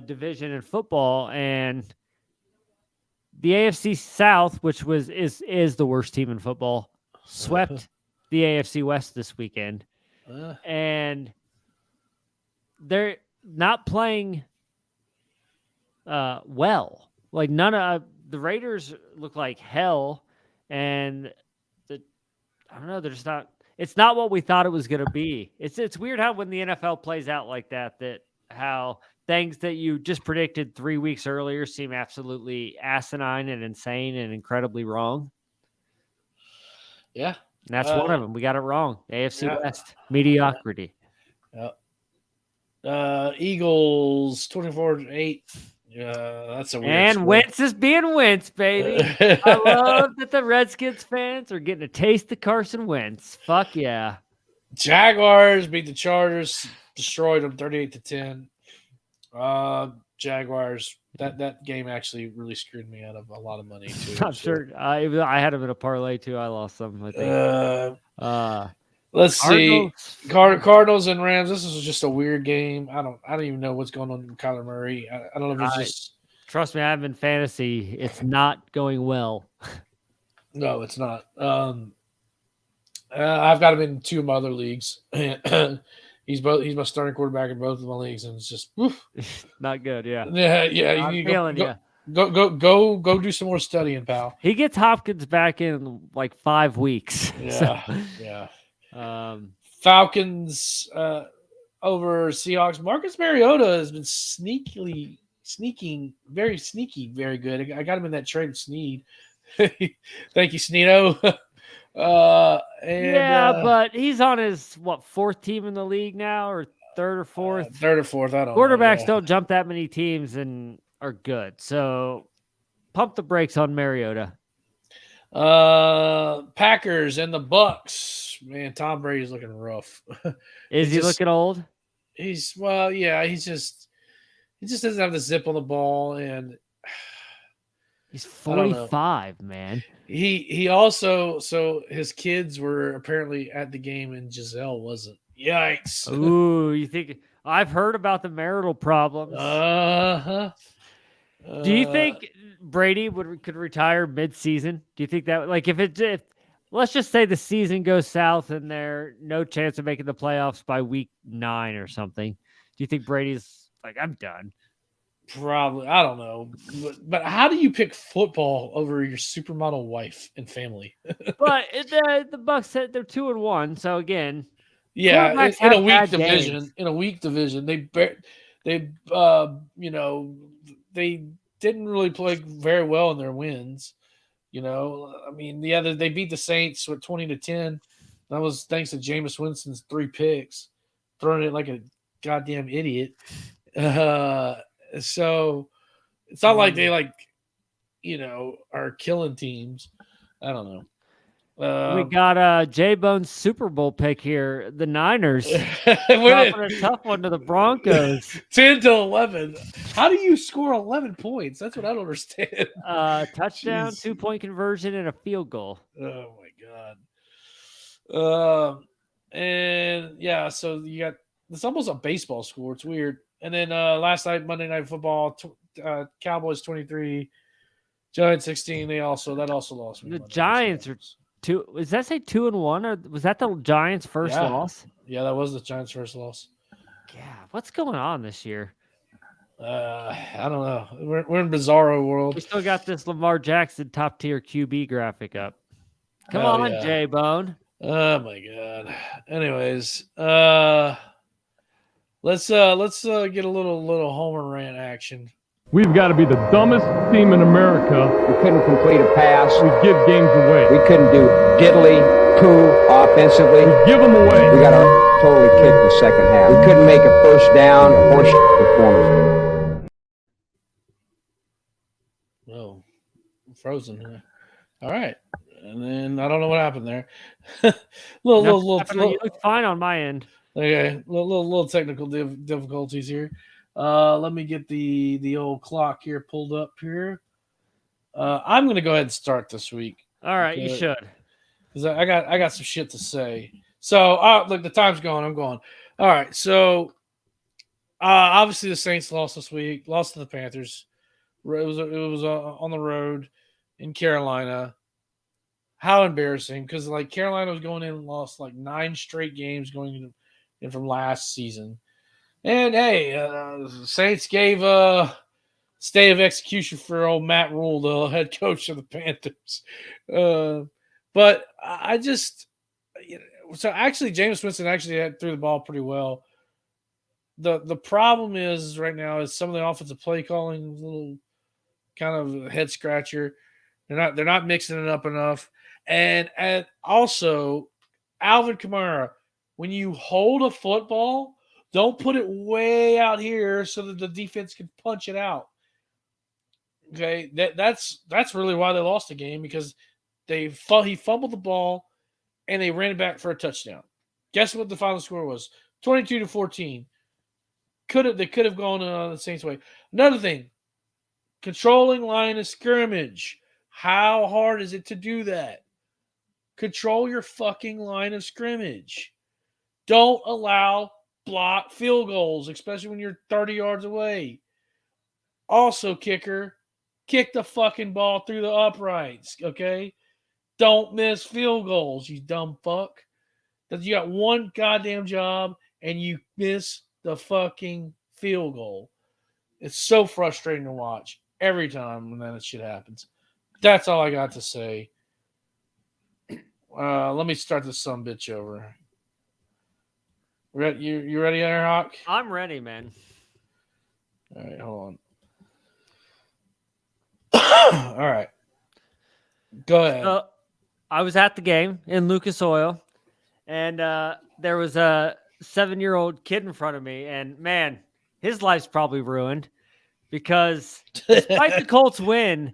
division in football, and the AFC South, which is the worst team in football, swept the AFC West this weekend, and they're not playing well. Like none of the Raiders look like hell, and I don't know. They're just not. It's not what we thought it was going to be. It's weird how when the NFL plays out like that how things that you just predicted 3 weeks earlier seem absolutely asinine and insane and incredibly wrong. Yeah. And that's one of them. We got it wrong. AFC West. Mediocrity. Eagles 24-8. That's a weird And score. Wentz is being Wentz, baby. I love that the Redskins fans are getting a taste of Carson Wentz. Fuck yeah. Jaguars beat the Chargers, destroyed them 38-10. Jaguars. That game actually really screwed me out of a lot of money too. I'm sure I had him in a parlay too. I lost some. I think. Let's see. Cardinals. Cardinals and Rams. This is just a weird game. I don't even know what's going on with Kyler Murray. I don't know if it's just. Trust me, I'm in fantasy. It's not going well. No, it's not. I've got him in 2 of my other leagues. He's my starting quarterback in both of my leagues, and it's just not good. Yeah. Yeah. I'm feeling you. Go do some more studying, pal. He gets Hopkins back in like 5 weeks. Yeah, so. yeah. Falcons over Seahawks. Marcus Mariota has been sneaking, very sneaky, very good. I got him in that trade with Sneed. Thank you, Sneedo. But he's on his 4th team in the league now, or 3rd or 4th. 3rd or 4th. I don't know. Quarterbacks don't jump that many teams and are good. So pump the brakes on Mariota. Packers and the Bucks. Man, Tom Brady's looking rough. Is he looking old? He just doesn't have the zip on the ball, and he's 45, man. He also, so his kids were apparently at the game and Giselle wasn't. Yikes. Ooh, you think I've heard about the marital problems. Do you think Brady could retire mid-season? Do you think that, like, if let's just say the season goes south and they're no chance of making the playoffs by week 9 or something, do you think Brady's like, I'm done? Probably. I don't know. But how do you pick football over your supermodel wife and family? But the Bucks said they're 2-1. So again, yeah, in a weak division. Games. In a weak division, they didn't really play very well in their wins. I mean, they beat the Saints with 20-10. That was thanks to Jameis Winston's 3 picks, throwing it like a goddamn idiot. So it's not like they are killing teams. I don't know. We got a JBONE Super Bowl pick here. The Niners dropping a tough one to the Broncos. 10-11. How do you score 11 points? That's what I don't understand. Touchdown, 2-point conversion, and a field goal. Oh my god. And yeah, so you got it's almost a baseball score. It's weird. And then last night, Monday Night Football, Cowboys 23, Giants 16. That also lost. The Giants are 2. Does that say 2-1? Or was that the Giants' first loss? Yeah, that was the Giants' first loss. Yeah, what's going on this year? I don't know. We're in bizarro world. We still got this Lamar Jackson top tier QB graphic up. Come on, yeah. J-Bone. Oh my god. Anyways, let's get a little Homer Rant action. We've got to be the dumbest team in America. We couldn't complete a pass. We give games away. We couldn't do diddly poo offensively. We give them away. We got our totally kicked in the second half. We couldn't make a first down or performance. Oh, frozen. Huh? All right. And then I don't know what happened there. little you look fine on my end. Okay, little technical difficulties here. Let me get the old clock here pulled up here. I'm gonna go ahead and start this week. All right, you should, because I got some shit to say. So look, the time's going. I'm going. All right, so obviously the Saints lost this week, lost to the Panthers. It was on the road in Carolina. How embarrassing! Because like Carolina was going in and lost like 9 straight games going in from last season. And hey, Saints gave a stay of execution for old Matt Rule, the head coach of the Panthers. But I just, so actually, Jameis Winston actually threw the ball pretty well. The problem is right now is some of the offensive play calling is a little kind of a head scratcher. They're not mixing it up enough, and also Alvin Kamara, when you hold a football, don't put it way out here so that the defense can punch it out. Okay, that's really why they lost the game, because he fumbled the ball and they ran it back for a touchdown. Guess what the final score was? 22-14. They could have gone the Saints' way. Another thing, controlling line of scrimmage. How hard is it to do that? control your fucking line of scrimmage. Don't allow block field goals, especially when you're 30 yards away. Also, kicker, kick the fucking ball through the uprights, okay? Don't miss field goals, you dumb fuck. Because you got one goddamn job and you miss the fucking field goal. It's so frustrating to watch every time when that shit happens. That's all I got to say. Let me start this sumbitch over. You ready there, Hawk? I'm ready, man. All right, hold on. All right. Go ahead. I was at the game in Lucas Oil, and there was a 7-year-old kid in front of me, and man, his life's probably ruined because despite the Colts win,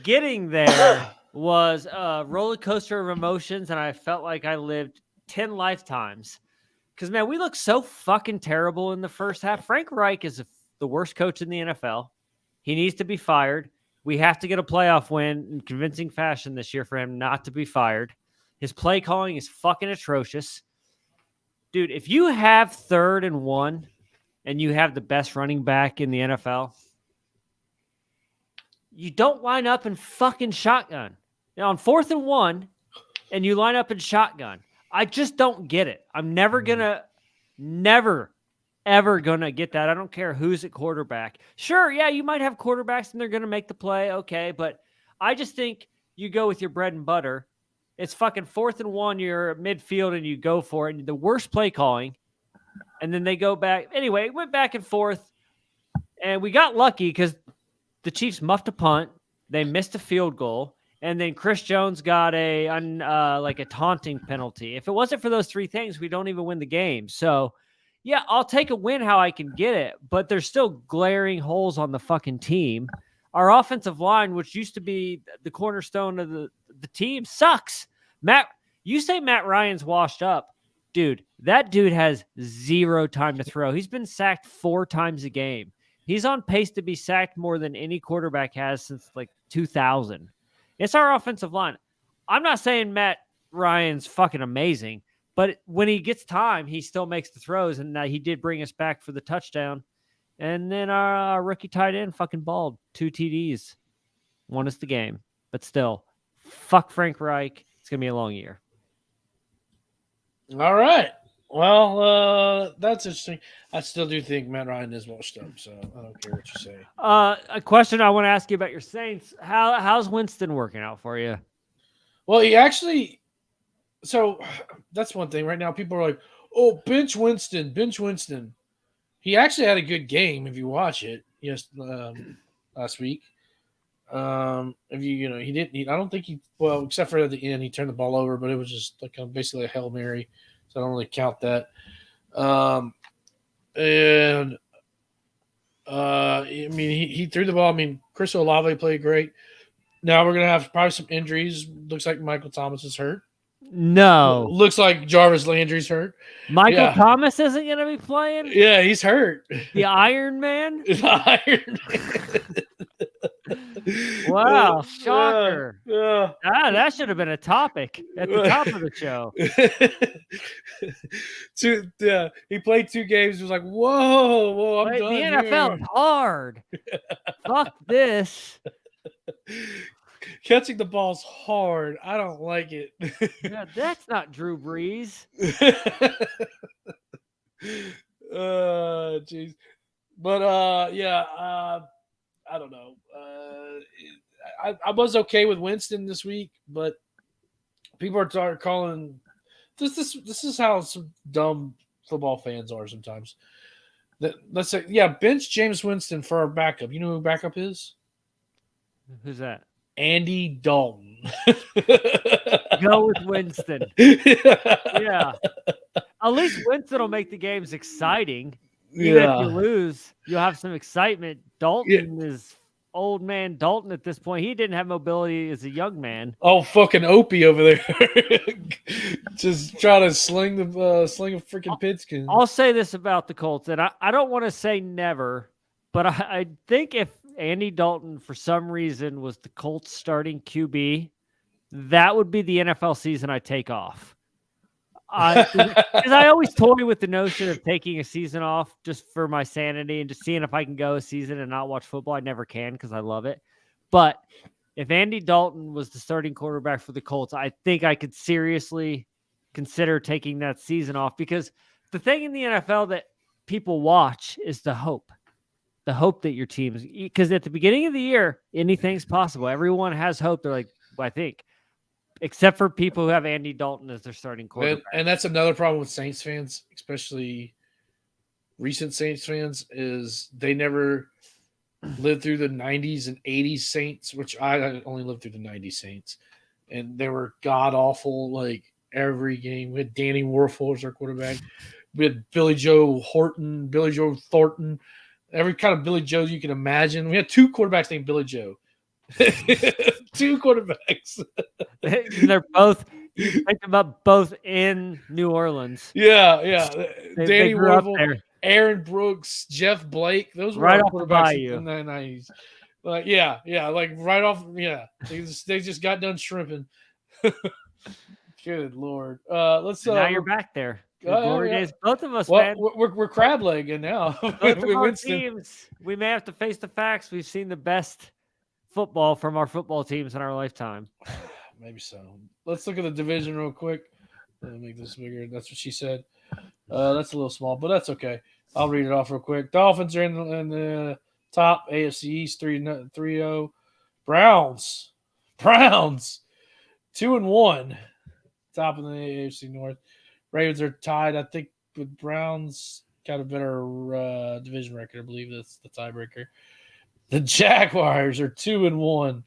getting there was a roller coaster of emotions, and I felt like I lived 10 lifetimes. Because, man, we look so fucking terrible in the first half. Frank Reich is the worst coach in the NFL. He needs to be fired. We have to get a playoff win in convincing fashion this year for him not to be fired. His play calling is fucking atrocious. Dude, if you have 3rd and 1 and you have the best running back in the NFL, you don't line up in fucking shotgun. Now, on 4th and 1, and you line up in shotgun. I just don't get it. I'm never, ever going to get that. I don't care who's at quarterback. Sure, yeah, you might have quarterbacks and they're going to make the play. Okay, but I just think you go with your bread and butter. It's fucking 4th and 1. You're at midfield and you go for it. And the worst play calling. And then they go back. Anyway, it went back and forth. And we got lucky because the Chiefs muffed a punt. They missed a field goal. And then Chris Jones got a taunting penalty. If it wasn't for those 3 things, we don't even win the game. So, yeah, I'll take a win how I can get it, but there's still glaring holes on the fucking team. Our offensive line, which used to be the cornerstone of the team, sucks. You say Matt Ryan's washed up. Dude, that dude has 0 time to throw. He's been sacked 4 times a game. He's on pace to be sacked more than any quarterback has since like 2000. It's our offensive line. I'm not saying Matt Ryan's fucking amazing, but when he gets time, he still makes the throws, and he did bring us back for the touchdown. And then our rookie tight end fucking balled. 2 TDs. Won us the game. But still, fuck Frank Reich. It's going to be a long year. All right. Well, that's interesting. I still do think Matt Ryan is washed up, so I don't care what you say. A question I want to ask you about your Saints. How's Winston working out for you? Well, he actually – so that's one thing. Right now people are like, oh, bench Winston. He actually had a good game if you watch it last week. If he didn't – I don't think he – well, except for at the end, he turned the ball over, but it was just like basically a Hail Mary. So I don't really count that. He threw the ball. I mean, Chris Olave played great. Now we're going to have probably some injuries. Looks like Michael Thomas is hurt. No. Looks like Jarvis Landry's hurt. Michael Thomas isn't going to be playing? Yeah, he's hurt. The Iron Man? The Iron Man. Wow, shocker. Yeah. That should have been a topic at the top of the show. He played 2 games. He was like, whoa, I'm done. The NFL is hard. Fuck this. Catching the ball's hard. I don't like it. Yeah, that's not Drew Brees. Jeez. But I don't know. I was okay with Winston this week, but people are calling this is how some dumb football fans are sometimes. Let's say, bench James Winston for our backup. You know who backup is? Who's that? Andy Dalton. Go with Winston. Yeah. At least Winston will make the games exciting. Even if you lose, you'll have some excitement. Dalton is old man Dalton at this point. He didn't have mobility as a young man. Oh, fucking Opie over there. Just trying to sling a freaking pigskin. I'll say this about the Colts, and I don't want to say never, but I think if Andy Dalton, for some reason, was the Colts starting QB, that would be the NFL season I take off. Because I always toy with the notion of taking a season off just for my sanity and just seeing if I can go a season and not watch football. I never can because I love it. But if Andy Dalton was the starting quarterback for the Colts, I think I could seriously consider taking that season off, because the thing in the NFL that people watch is the hope that your teams, because at the beginning of the year, anything's possible. Everyone has hope. They're like, well, I think. Except for people who have Andy Dalton as their starting quarterback. And that's another problem with Saints fans, especially recent Saints fans, is they never lived through the 90s and 80s Saints, which I only lived through the 90s Saints. And they were god-awful, like, every game. We had Danny Werfel as our quarterback. We had Billy Joe Thornton, every kind of Billy Joe you can imagine. We had 2 quarterbacks named Billy Joe. 2 quarterbacks. They're both, you picked them up both in New Orleans. Yeah. Danny Werfel, Aaron Brooks, Jeff Blake. Those were right our off quarterbacks in the 90s. Like, yeah, like right off. Yeah, they just got done shrimping. Good Lord. Let's. Now you're back there. Glory days. Both of us, man. We're crab legging now. Both of our teams. We may have to face the facts. We've seen the best football from our football teams in our lifetime. Maybe so. Let's look at the division real quick. Let me make this bigger. That's what she said. That's a little small, but that's okay. I'll read it off real quick. Dolphins are in the top. AFC East 3-0. Browns 2-1. Top of the AFC North. Ravens are tied, I think, with Browns. Got a better division record. I believe that's the tiebreaker. The Jaguars are 2-1.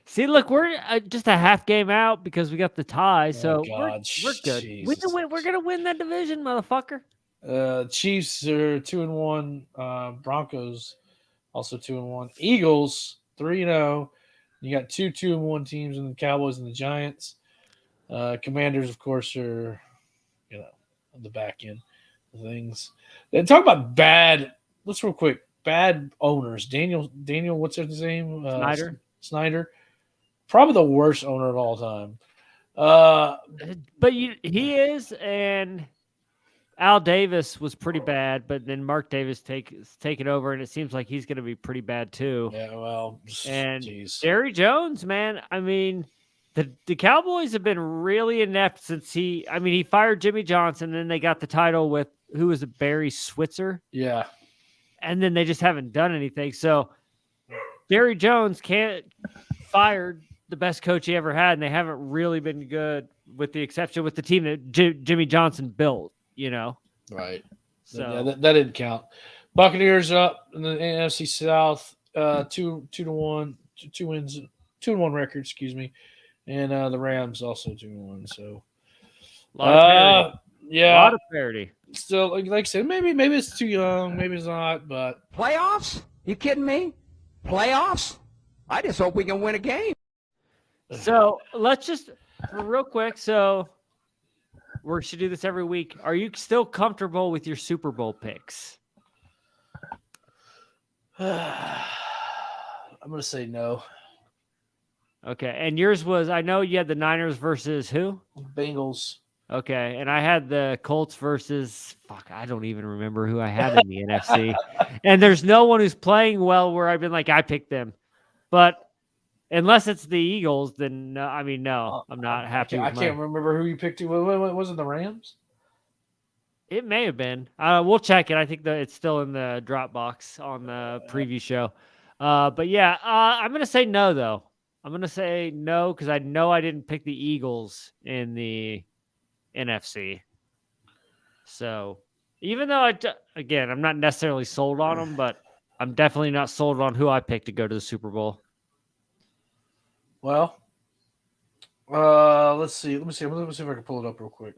See, look, we're just a half game out because we got the tie, so we're good. We're gonna win that division, motherfucker. Chiefs are 2-1. Broncos also 2-1. Eagles 3-0. You got 2-1 teams in the Cowboys and the Giants. Commanders, of course, are on the back end of things. And talk about bad. Let's real quick. Bad owners. Daniel, what's his name? Snyder. Probably the worst owner of all time. But he is, and Al Davis was pretty bad, but then Mark Davis taken over, and it seems like he's going to be pretty bad too. Yeah, well, and geez. Jerry Jones, man, I mean, the Cowboys have been really inept since he fired Jimmy Johnson, and then they got the title with, who was it, Barry Switzer? Yeah. And then they just haven't done anything. So Jerry Jones fired the best coach he ever had, and they haven't really been good, with the exception with the team that Jimmy Johnson built, Right. So yeah, that didn't count. Buccaneers up in the NFC South, 2-1, 2 wins, 2-1 record, excuse me. And the Rams also 2-1. So a lot of parity. Still, like I said, maybe it's too young, maybe it's not, but Playoffs? You kidding me? Playoffs? I just hope we can win a game. So let's just real quick. So we should do this every week. Are you still comfortable with your Super Bowl picks? I'm gonna say no. Okay, and yours was, I know you had the Niners versus who? Bengals. Okay, and I had the Colts versus, I don't even remember who I had in the NFC. And there's no one who's playing well where I've been like, I picked them. But unless it's the Eagles, then no, I'm not happy. I can't remember who you picked. Was it the Rams? It may have been. We'll check it. I think that it's still in the Dropbox on the preview show. But yeah, I'm going to say no, though. I'm going to say no because I know I didn't pick the Eagles in the NFC. So even though I'm not necessarily sold on them, but I'm definitely not sold on who I picked to go to the Super Bowl. Well, let's see. Let me see if I can pull it up real quick.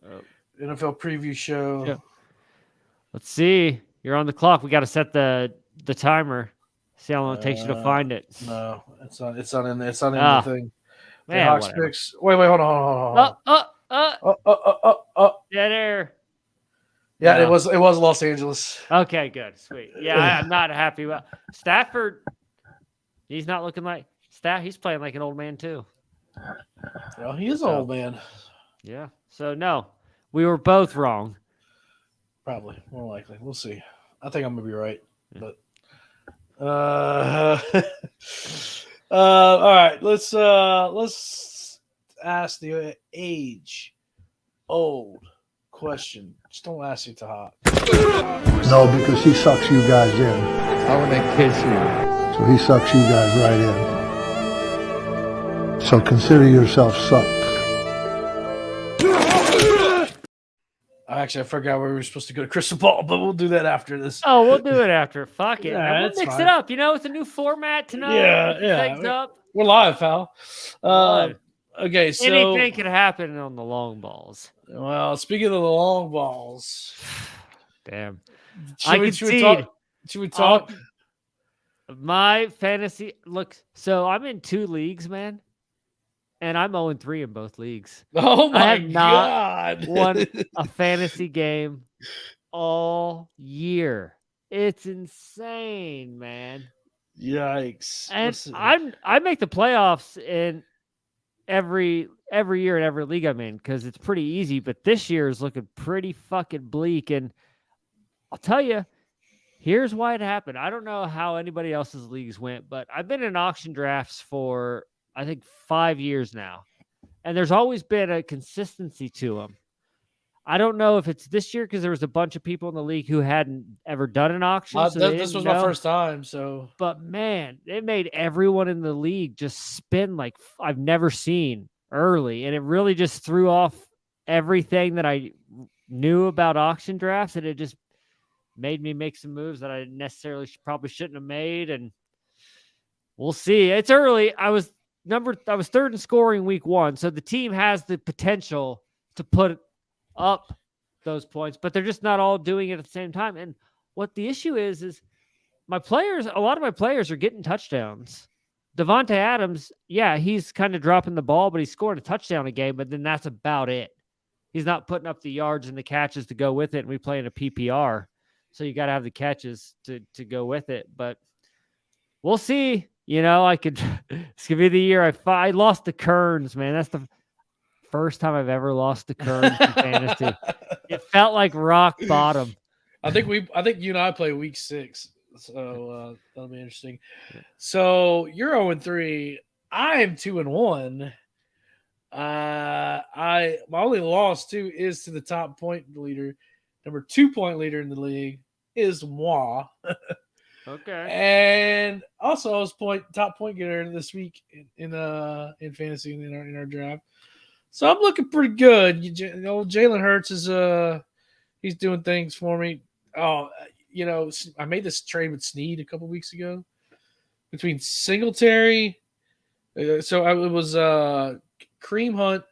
NFL preview show. Yeah. Let's see. You're on the clock. We got to set the timer. See how long it takes you to find it. No, it's not in there. It's not in the thing. Man, Hawks picks. Wait, hold on. Yeah, there. Yeah, no. It was Los Angeles. Okay, good. Sweet. Yeah, I'm not happy about Stafford. He's not looking like he's playing like an old man too. Well, he is an old man. Yeah. So no, we were both wrong. Probably, more likely. We'll see. I think I'm gonna be right, but all right. Let's ask the age-old question. Just don't ask it to Hot. No, because he sucks you guys in. I want to kiss you. So he sucks you guys right in. So consider yourself sucked. Actually, I forgot where we were supposed to go to Crystal Ball, but we'll do that after this. Oh, we'll do it after. Fuck it. Yeah, We'll mix it up. You know, it's a new format tonight. Yeah. Things up. We're live, pal. Okay, so anything can happen on the long balls. Well, speaking of the long balls, damn. Should we talk? My fantasy so I'm in 2 leagues, man. And I'm 0-3 in both leagues. Oh my I have not God. won a fantasy game all year. It's insane, man. Yikes. And I make the playoffs in every year in every league I'm in because it's pretty easy. But this year is looking pretty fucking bleak. And I'll tell you, here's why it happened. I don't know how anybody else's leagues went, but I've been in auction drafts for I think 5 years now. And there's always been a consistency to them. I don't know if it's this year because there was a bunch of people in the league who hadn't ever done an auction. This was my first time. But man, it made everyone in the league just spin like I've never seen early. And it really just threw off everything that I knew about auction drafts. And it just made me make some moves that I necessarily probably shouldn't have made. And we'll see. It's early. I was third in scoring week 1. So the team has the potential to put up those points, but they're just not all doing it at the same time. And what the issue is a lot of my players are getting touchdowns. Devontae Adams, yeah, he's kind of dropping the ball, but he's scoring a touchdown a game, but then that's about it. He's not putting up the yards and the catches to go with it. And we play in a PPR. So you got to have the catches to go with it, but we'll see. You know, it's going to be the year I lost to Kearns, man. That's the first time I've ever lost to Kearns in fantasy. It felt like rock bottom. I think you and I play week 6. So that'll be interesting. So you're 0-3. I am 2-1. My only loss too is to the top point leader. Number 2 point leader in the league is moi. Okay. And also I was top point getter this week in fantasy in our draft. So I'm looking pretty good. Jalen Hurts is he's doing things for me. Oh, I made this trade with Snead a couple weeks ago between Singletary. So it was Kareem Hunt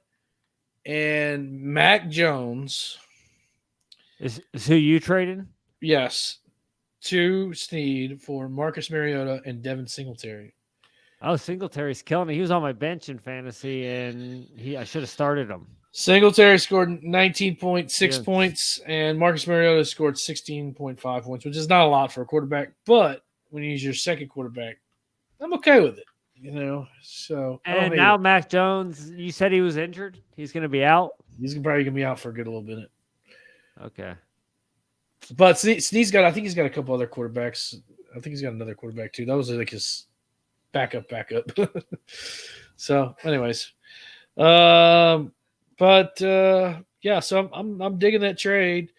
and Mac Jones. Is who you traded? Yes. To Snead for Marcus Mariota and Devin Singletary. Oh, Singletary's killing it. He was on my bench in fantasy, and I should have started him. Singletary scored 19.6 points, and Marcus Mariota scored 16.5 points, which is not a lot for a quarterback. But when you use your second quarterback, I'm okay with it. So and now Mac Jones, you said he was injured. He's going to be out. He's probably going to be out for a good little minute. Okay. But Snead's got, I think he's got a couple other quarterbacks. I think he's got another quarterback too. That was like his backup. So, anyways, yeah. So I'm digging that trade.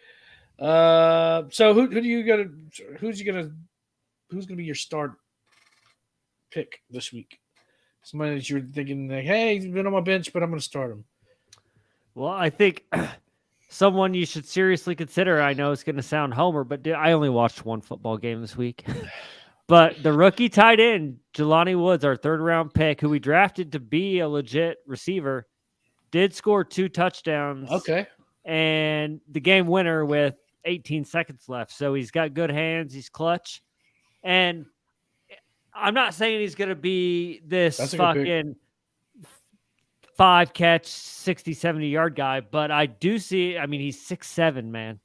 So who's gonna be your start pick this week? Somebody that you're thinking like, hey, he's been on my bench, but I'm gonna start him. Well, I think someone you should seriously consider. I know it's going to sound homer, but I only watched one football game this week. But the rookie tight end, Jelani Woods, our 3rd round pick, who we drafted to be a legit receiver, did score 2 touchdowns. Okay. And the game winner with 18 seconds left. So he's got good hands. He's clutch. And I'm not saying he's going to be this fucking 5-catch, 60, 70-yard guy, but I do see, he's 6'7", man.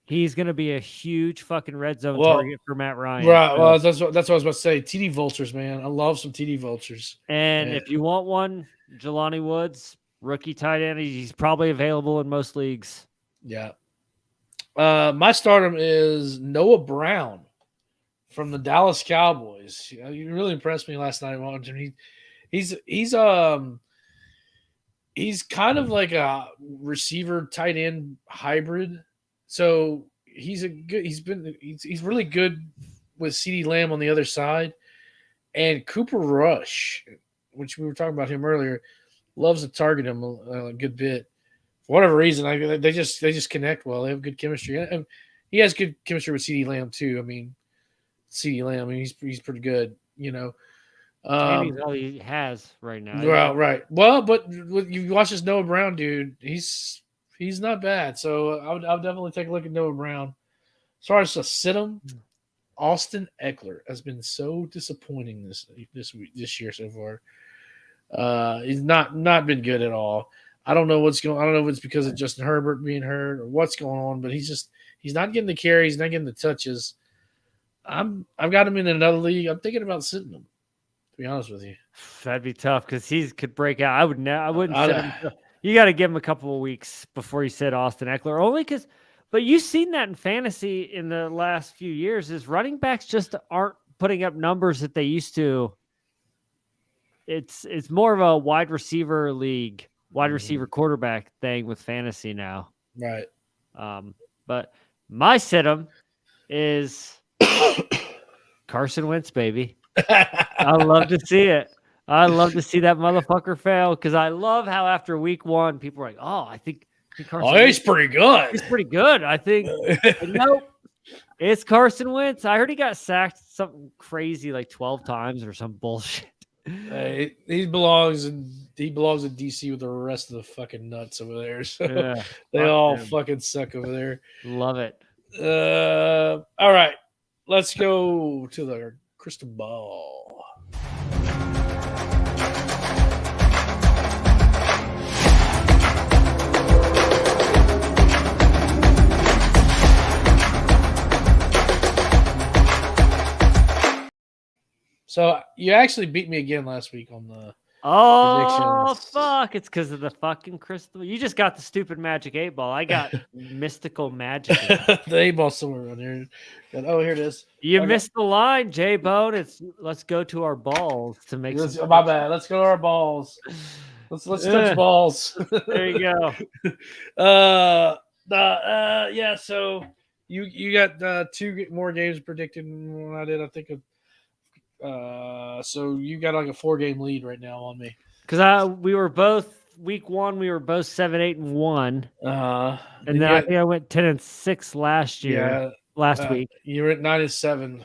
He's going to be a huge fucking red zone target for Matt Ryan. Right. Well, that's what I was about to say. TD vultures, man. I love some TD vultures. And if you want one, Jelani Woods, rookie tight end. He's probably available in most leagues. Yeah. My stardom is Noah Brown from the Dallas Cowboys. He really impressed me last night watching him. He's kind of like a receiver tight end hybrid. So he's really good with CeeDee Lamb on the other side. And Cooper Rush, which we were talking about him earlier, loves to target him a good bit. For whatever reason, they just connect well. They have good chemistry. And he has good chemistry with CeeDee Lamb too. I mean, CeeDee Lamb, I mean, he's pretty good, you know. He's all he has right now. Well, right. Well, but you watch this Noah Brown dude, he's not bad. So I would definitely take a look at Noah Brown. As far as to sit him, Austin Eckler has been so disappointing this year so far. He's not been good at all. I don't know what's going. I don't know if it's because of Justin Herbert being hurt or what's going on, but he's not getting the carries, he's not getting the touches. I've got him in another league. I'm thinking about sitting him. To be honest with you, that'd be tough because he could break out. I wouldn't sit him. You got to give him a couple of weeks before you sit Austin Eckler. Only because, but you've seen that in fantasy in the last few years. Is running backs just aren't putting up numbers that they used to. It's more of a wide receiver league, wide receiver quarterback thing with fantasy now. right? But my sit him is Carson Wentz, baby. I love to see it. I love to see that motherfucker fail because I love how after week one, people are like, "Oh, I think Carson Wentz, he's pretty good. He's pretty good." I think nope, it's Carson Wentz. I heard he got sacked something crazy like 12 times or some bullshit. He belongs in DC with the rest of the fucking nuts over there. So Yeah, they all fucking suck over there. Love it. All right, let's go to the crystal ball. So you actually beat me again last week on the predictions. Fuck! It's because of the fucking crystal. You just got the stupid magic 8-ball. I got mystical magic. The 8-ball somewhere around here. Oh, here it is. You missed the line, JBONE. It's let's go to our balls to make. My bad. Let's go to our balls. Let's touch balls. There you go. Yeah. So you got 2 more games predicted than I did. I think. So you got like a 4-game lead right now on me. Because we were both week 1. We were both 7-8-1. And then I think I went 10-6 last year. Yeah, last week. You were at 9-7.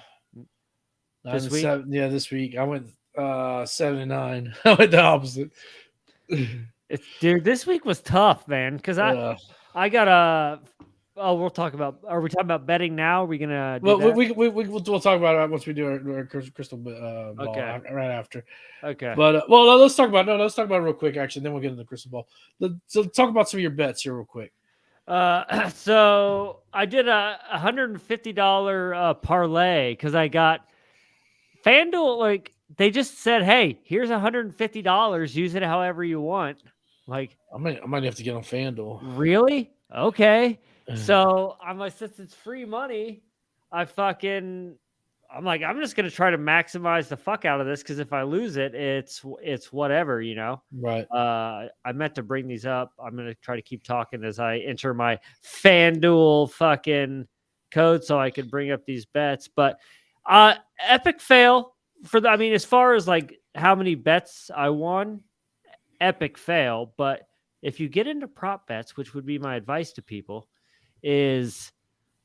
This week? 7, yeah, this week I went 7-9. I went the opposite. Dude, this week was tough, man. Because I got a. Oh, we'll talk about. Are we talking about betting now? Are we gonna? We'll talk about it once we do our crystal ball right after. Okay. But let's talk about it real quick. Actually, then we'll get into the crystal ball. So talk about some of your bets here real quick. So I did a $150 parlay because I got FanDuel. Like they just said, hey, here's $150. Use it however you want. Like I might have to get on FanDuel. Really? Okay. So I'm like, since it's free money, I'm like, I'm just gonna try to maximize the fuck out of this because if I lose it, it's whatever, you know. Right. I meant to bring these up. I'm gonna try to keep talking as I enter my FanDuel fucking code so I could bring up these bets. But epic fail as far as like how many bets I won, epic fail. But if you get into prop bets, which would be my advice to people, is,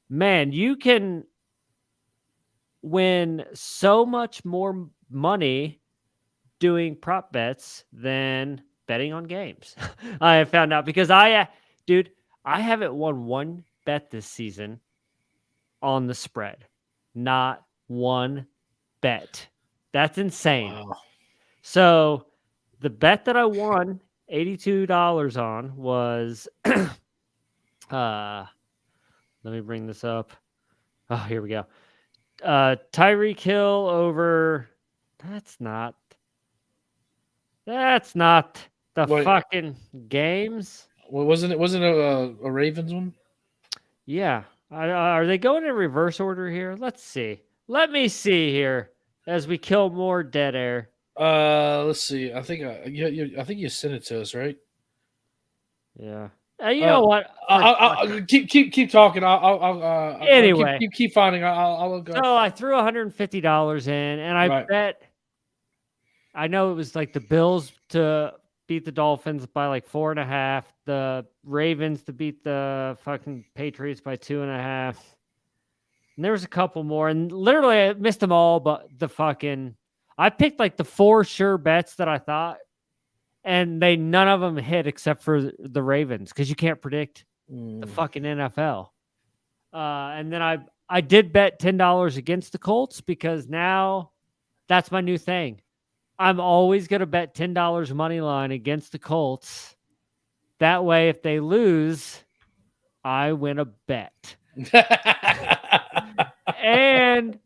man, you can win so much more money doing prop bets than betting on games. I have found out because I haven't won one bet this season on the spread. Not one bet. That's insane. Wow. So the bet that I won $82 on was let me bring this up. Oh, here we go. Tyreek Hill over. That's not the Wait. fucking games. Well, wasn't it a Ravens one? Yeah. Are they going in reverse order here? Let's see. Let me see here as we kill more dead air. Let's see. I think I think you sent it to us, right? Yeah. You know what? I'll keep talking. Anyway. keep finding. I'll go. So I threw $150 in, and I bet. I know it was like the Bills to beat the Dolphins by like 4.5, the Ravens to beat the fucking Patriots by 2.5. And there was a couple more, and literally I missed them all, but I picked like the 4 sure bets that I thought, and none of them hit except for the Ravens, because you can't predict the fucking NFL. And then I did bet $10 against the Colts, because now that's my new thing. I'm always going to bet $10 money line against the Colts. That way, if they lose, I win a bet. And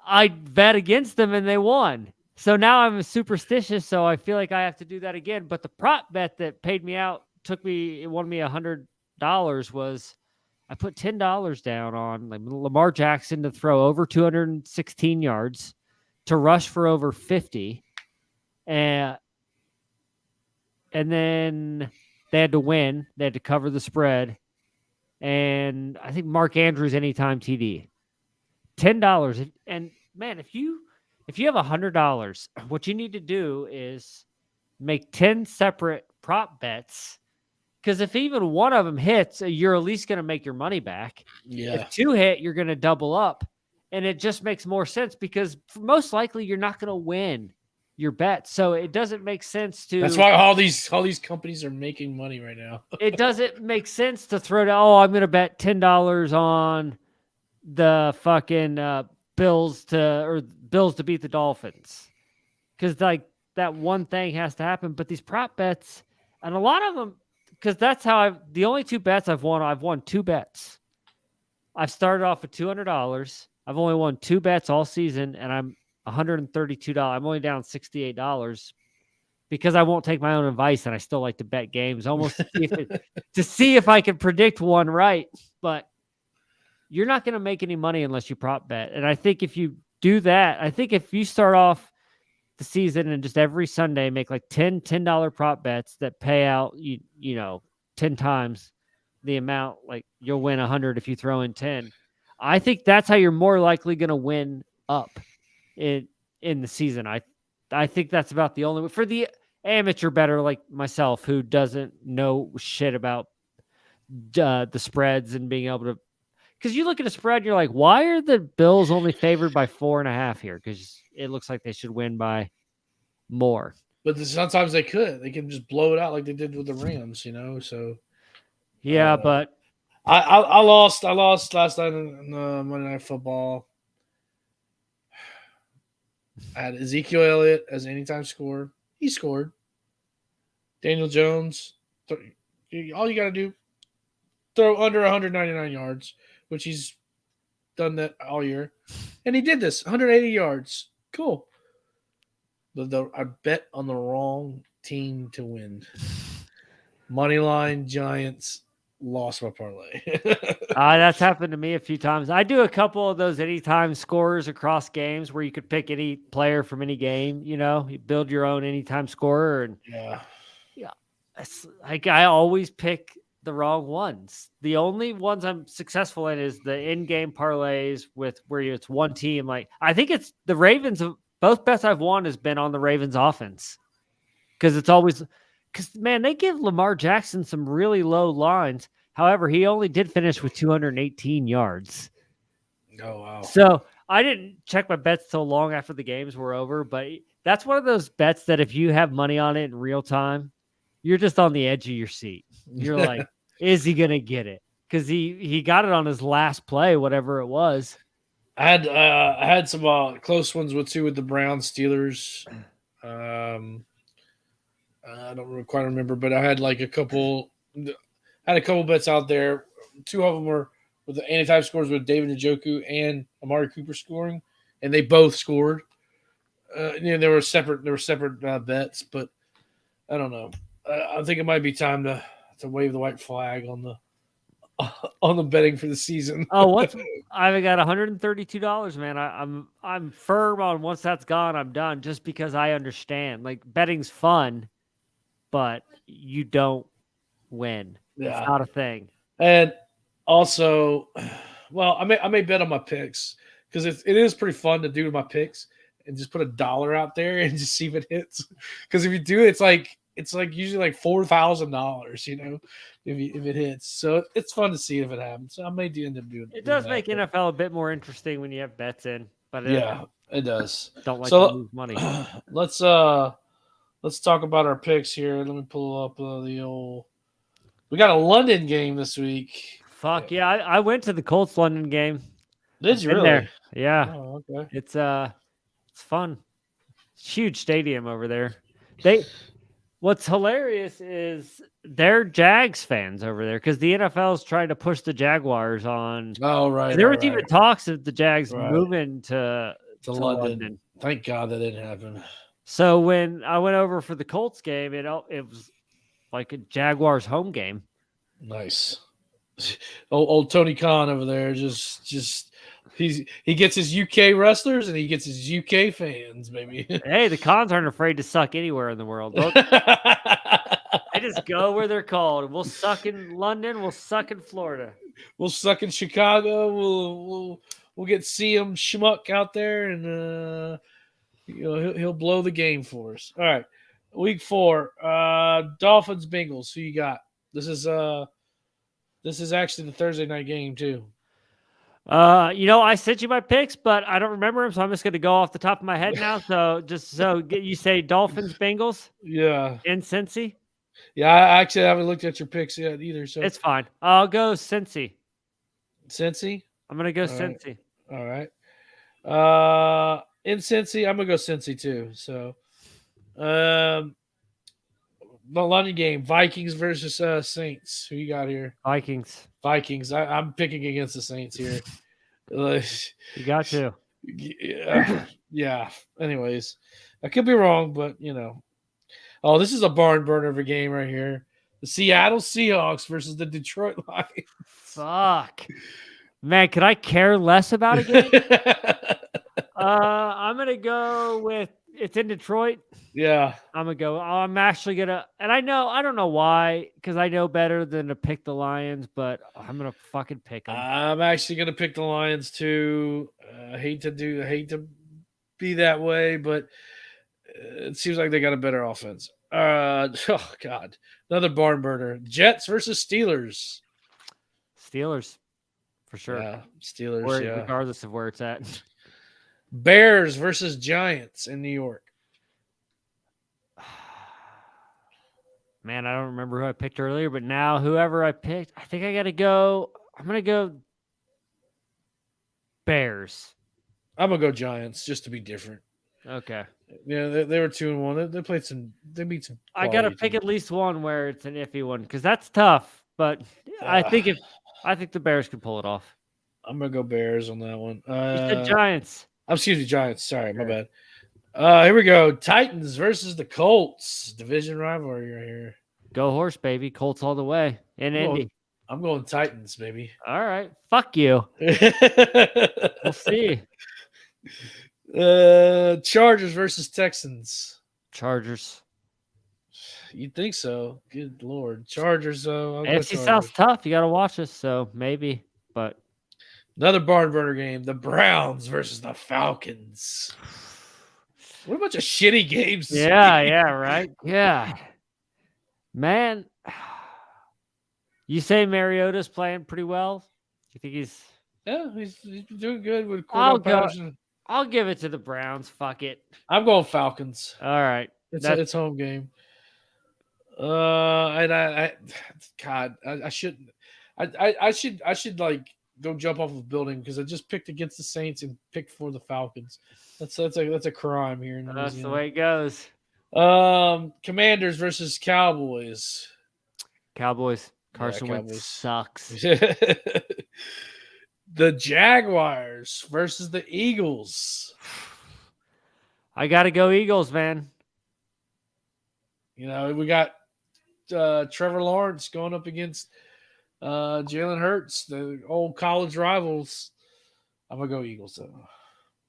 I bet against them and they won. So now I'm superstitious, so I feel like I have to do that again. But the prop bet that paid me out, it won me $100, was I put $10 down on like Lamar Jackson to throw over 216 yards, to rush for over 50. And then they had to win. They had to cover the spread. And I think Mark Andrews anytime TD. $10. And man, if you have $100, what you need to do is make 10 separate prop bets. Because if even one of them hits, you're at least going to make your money back. Yeah. If 2 hit, you're going to double up. And it just makes more sense, because most likely you're not going to win your bet. So it doesn't make sense to. That's why all these companies are making money right now. It doesn't make sense to throw down. Oh, I'm going to bet $10 on the fucking Bills to beat the Dolphins, because like that one thing has to happen. But these prop bets, and a lot of them, because that's how the only 2 bets I've won 2 bets. I've started off with $200. I've only won 2 bets all season, and I'm $132. I'm only down $68 because I won't take my own advice, and I still like to bet games almost to see if I can predict one right. But you're not going to make any money unless you prop bet. And I think if you do that, I think if you start off the season and just every Sunday make like $10 prop bets that pay out, you know, 10 times the amount, like you'll win 100 if you throw in 10. I think that's how you're more likely going to win up in the season. I think that's about the only way for the amateur bettor like myself, who doesn't know shit about the spreads and being able to. Because you look at a spread, and you're like, why are the Bills only favored by 4.5 here? Because it looks like they should win by more. But sometimes they can just blow it out like they did with the Rams, you know. So yeah, but. I lost last night in Monday Night Football. I had Ezekiel Elliott as anytime scorer. He scored. Daniel Jones. All you got to do, throw under 199 yards, which he's done that all year. And he did this, 180 yards. Cool. I bet on the wrong team to win. Moneyline Giants. Lost my parlay. That's happened to me a few times. I do a couple of those anytime scorers across games where you could pick any player from any game. You know, you build your own anytime scorer, and yeah. It's like I always pick the wrong ones. The only ones I'm successful in is the in-game parlays with where it's one team. Like I think it's the Ravens. Both bets I've won has been on the Ravens offense, because it's always. Because, man, they give Lamar Jackson some really low lines. However, he only did finish with 218 yards. Oh, wow. So I didn't check my bets till long after the games were over. But that's one of those bets that if you have money on it in real time, you're just on the edge of your seat. You're like, is he going to get it? Because he got it on his last play, whatever it was. I had some close ones with the Browns, Steelers. I don't quite remember, but I had like a couple bets out there. 2 of them were with the anytime scores with David Njoku and Amari Cooper scoring, and they both scored. there were separate bets, but I don't know. I think it might be time to wave the white flag on the betting for the season. Oh, I've got $132, man. I'm firm on once that's gone, I'm done. Just because I understand, like betting's fun, but you don't win. Yeah. It's not a thing. And also, well, I may bet on my picks because it is pretty fun to do my picks and just put $1 out there and just see if it hits. Because if you do, it's like usually like $4,000, if it hits. So it's fun to see if it happens. So I may end up doing it. It does make NFL a bit more interesting when you have bets in, but it does. Don't like to lose money. Let's talk about our picks here. Let me pull up the old. We got a London game this week. Fuck yeah! I went to the Colts London game. Did you really? There. Yeah. Oh, okay. It's fun. It's huge stadium over there. What's hilarious is they're Jags fans over there because the NFL is trying to push the Jaguars on. Oh right. There was even talks of the Jags moving to London. Thank God that didn't happen. So when I went over for the Colts game, it was like a Jaguars home game. Nice. Old Tony Khan over there just he gets his UK wrestlers and he gets his UK fans, baby. Hey, the Khans aren't afraid to suck anywhere in the world. They just go where they're called. We'll suck in London. We'll suck in Florida. We'll suck in Chicago. We'll get CM Schmuck out there and he'll blow the game for us. All right. Week 4, Dolphins Bengals. Who you got? This is actually the Thursday night game too. I sent you my picks, but I don't remember them, so I'm just going to go off the top of my head now. So you say Dolphins Bengals? Yeah. In Cincy? Yeah, I actually haven't looked at your picks yet either. So it's fine. I'll go Cincy. Cincy? I'm going to go All Cincy. Right. All right. In Cincy, I'm going to go Cincy too. So, the London game, Vikings versus Saints. Who you got here? Vikings. I'm picking against the Saints here. You got to. Yeah. Anyways, I could be wrong, but Oh, this is a barn burner of a game right here. The Seattle Seahawks versus the Detroit Lions. Fuck. Man, could I care less about a game? I'm going to go with it's in Detroit. Yeah. I'm actually going to, and I don't know why, because I know better than to pick the Lions, but I'm going to fucking pick them. I'm actually going to pick the Lions too. I hate to be that way, but it seems like they got a better offense. Oh God, another barn burner. Jets versus Steelers. Steelers, for sure. Yeah, Steelers. Regardless of where it's at. Bears versus Giants in New York. Man, I don't remember who I picked earlier, but now whoever I picked, I think I got to go. I'm going to go Bears. I'm going to go Giants just to be different. Okay. Yeah, they were 2-1. They beat some. I got to pick at least one where it's an iffy one because that's tough. But I think the Bears can pull it off. I'm going to go Bears on that one. You said Giants. Excuse me, Giants. Sorry, my bad. Here we go. Titans versus the Colts. Division rivalry right here. Go horse, baby. Colts all the way. In Indy. I'm going Titans, baby. All right. Fuck you. We'll see. Chargers versus Texans. Chargers. You'd think so. Good Lord. Chargers, though. AFC South's tough. You got to watch us, so maybe. But another barn burner game. The Browns versus the Falcons. What a bunch of shitty games. Yeah, right? Yeah. Man, you say Mariota's playing pretty well? You think he's... Yeah, he's doing good with Cordell Patterson. I'll give it to the Browns. Fuck it. I'm going Falcons. All right. It's home game. I should like go jump off of a building because I just picked against the Saints and picked for the Falcons. That's a crime here. That's the way it goes. Commanders versus Cowboys. Cowboys. Carson Wentz sucks. The Jaguars versus the Eagles. I got to go Eagles, man. You know, we got Trevor Lawrence going up against Jalen Hurts, the old college rivals. I'm going to go Eagles, though.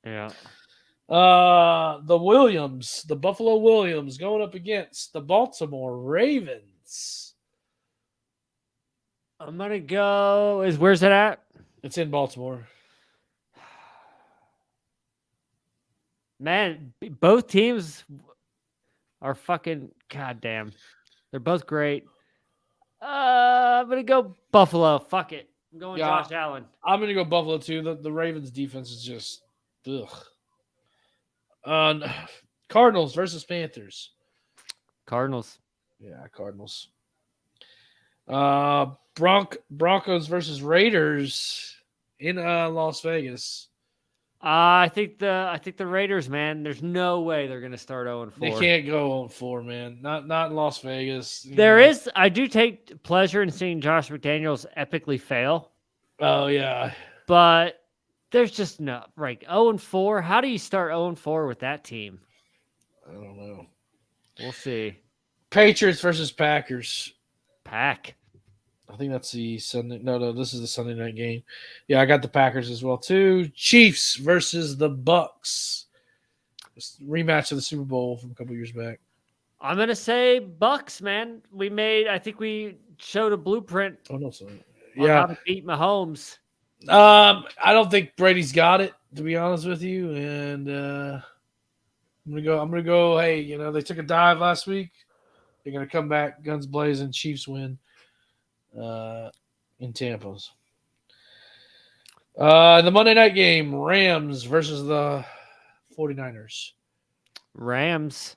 Yeah. The Buffalo Williams going up against the Baltimore Ravens. I'm going to go. Where's it at? It's in Baltimore. Man, both teams are fucking goddamn. They're both great. I'm going to go Buffalo. Fuck it. I'm going Josh Allen. I'm going to go Buffalo, too. The Ravens defense is just, ugh. Cardinals versus Panthers. Cardinals. Yeah, Cardinals. Broncos versus Raiders in Las Vegas. I think the Raiders, man. There's no way they're going to start 0-4. They can't go 0-4, man. Not in Las Vegas. I do take pleasure in seeing Josh McDaniels epically fail. Oh yeah, but there's just no 0-4. How do you start 0-4 with that team? I don't know. We'll see. Patriots versus Packers. Pack. I think that's the Sunday. No, this is the Sunday night game. Yeah, I got the Packers as well too. Chiefs versus the Bucks. Rematch of the Super Bowl from a couple years back. I'm gonna say Bucks, man. I think we showed a blueprint. Oh no, sorry. On how to beat Mahomes. I don't think Brady's got it, to be honest with you. And I'm gonna go. Hey, they took a dive last week. They're gonna come back, guns blazing. Chiefs win. In Tampa's. The Monday night game, Rams versus the 49ers. Rams.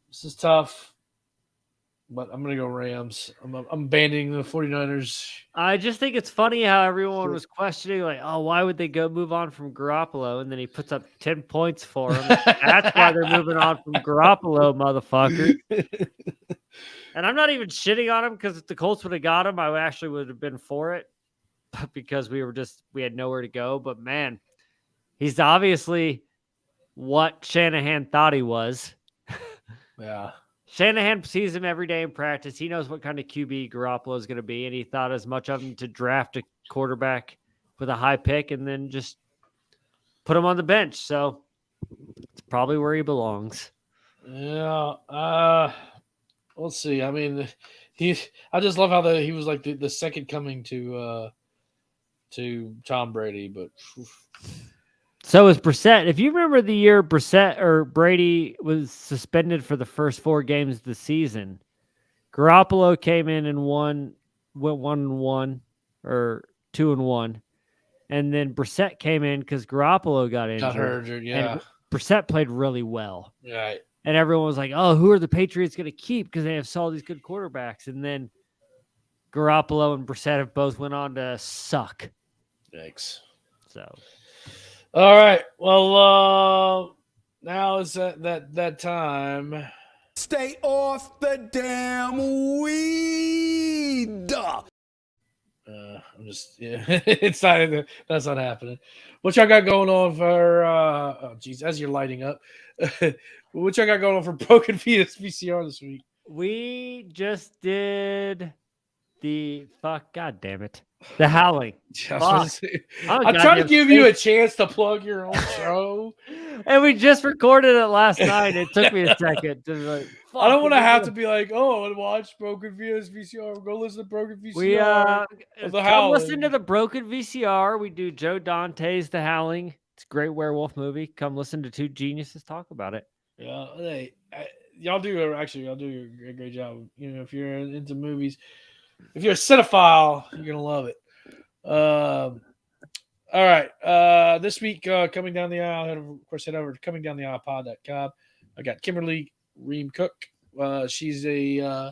This is tough, but I'm going to go Rams. I'm abandoning the 49ers. I just think it's funny how everyone was questioning, why would they move on from Garoppolo? And then he puts up 10 points for him. That's why they're moving on from Garoppolo, motherfucker. And I'm not even shitting on him because if the Colts would have got him, I actually would have been for it because we had nowhere to go. But man, he's obviously what Shanahan thought he was. Yeah. Shanahan sees him every day in practice. He knows what kind of QB Garoppolo is going to be, and he thought as much of him to draft a quarterback with a high pick and then just put him on the bench. So it's probably where he belongs. Yeah. We'll see. I mean, I just love how he was like the second coming to Tom Brady, but. So is Brissett. If you remember the year Brissett or Brady was suspended for the first 4 games of the season, Garoppolo came in and went 1-1 or 2-1, and then Brissett came in because Garoppolo got injured. Got hurt, yeah. And Brissett played really well. Right. And everyone was like, "Oh, who are the Patriots going to keep? Because they have all these good quarterbacks." And then Garoppolo and Brissett have both went on to suck. Thanks. So. All right. Well, now is that time. Stay off the damn weed. I'm just it's not that's not happening. What y'all got going on for as you're lighting up? What y'all got going on for Broken Fetus VCR this week? We just did the God damn it. The Howling. I'm trying to give you a chance to plug your own show. And we just recorded it last night. It took me a second. I don't want to have to be like, and watch Broken VCR. Go listen to Broken VCR. Come listen to the Broken VCR. We do Joe Dante's The Howling. It's a great werewolf movie. Come listen to 2 geniuses talk about it. Yeah, y'all do a great job. If you're into movies. If you're a cinephile, you're going to love it. All right. This week, coming down the aisle, head over to comingdowntheaislepod.com. I got Kimberly Ream Cook. She's a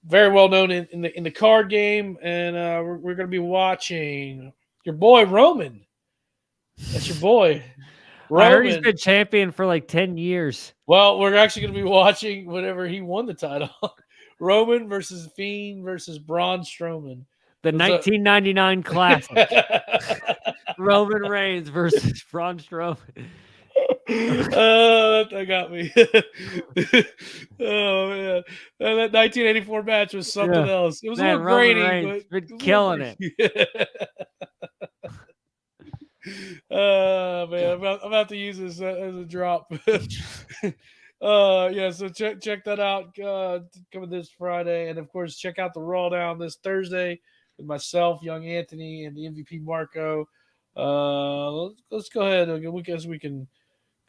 very well known in the card game, and we're going to be watching your boy Roman. That's your boy. Roman. I heard he's been champion for like 10 years. Well, we're actually going to be watching whenever he won the title. Roman versus Fiend versus Braun Strowman. The 1999 classic. Roman Reigns versus Braun Strowman. That got me. Oh man, that 1984 match was something else. It was a little Roman grainy, Reigns but been killing it. Man, I'm about to use this as a drop. Yeah, so check that out coming this Friday, and of course check out the Raw Down this Thursday with myself, Young Anthony, and the MVP Marco. Let's go ahead. I guess we can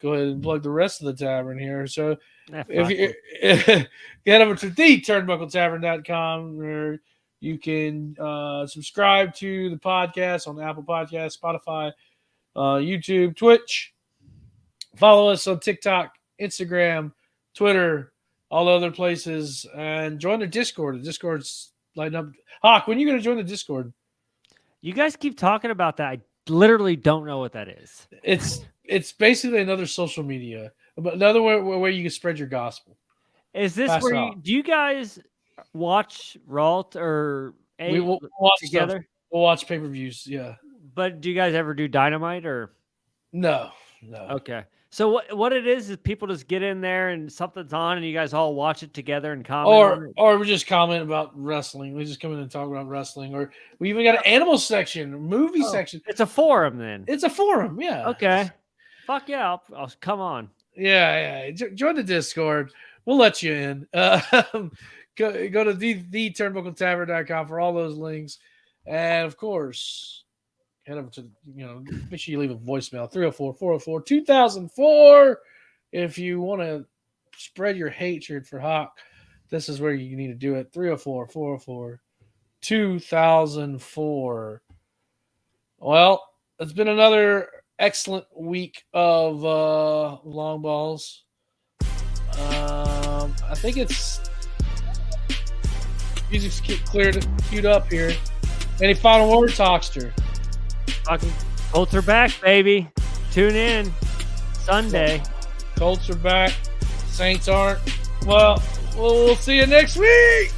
go ahead and plug the rest of the tavern here. So if you get over to the Turnbuckle where you can subscribe to the podcast on Apple Podcasts, Spotify, YouTube, Twitch. Follow us on TikTok, Instagram, Twitter, all other places, and join the Discord. The Discord's lighting up. HOCH, when are you going to join the Discord? You guys keep talking about that. I literally don't know what that is. It's basically another social media, but another where you can spread your gospel. Is this where do you guys watch Raw or we will watch together? Stuff. We'll watch pay-per-views, yeah. But do you guys ever do Dynamite or? No. Okay. So what it is people just get in there and something's on and you guys all watch it together and comment or we just comment about wrestling. We just come in and talk about wrestling, or we even got an animal section, movie section. It's a forum then. It's a forum, yeah. Okay. Fuck yeah, I'll come on. Yeah. Join the Discord. We'll let you in. Go to the Turnbuckletavern.com for all those links, and of course, head over to, make sure you leave a voicemail, 304-404-2004. If you want to spread your hatred for HOCH, this is where you need to do it, 304-404-2004. Well, it's been another excellent week of long balls. I think it's music's queued up here. Any final words, Hochster? Colts are back, baby. Tune in Sunday. Colts are back. Saints aren't. Well, we'll see you next week.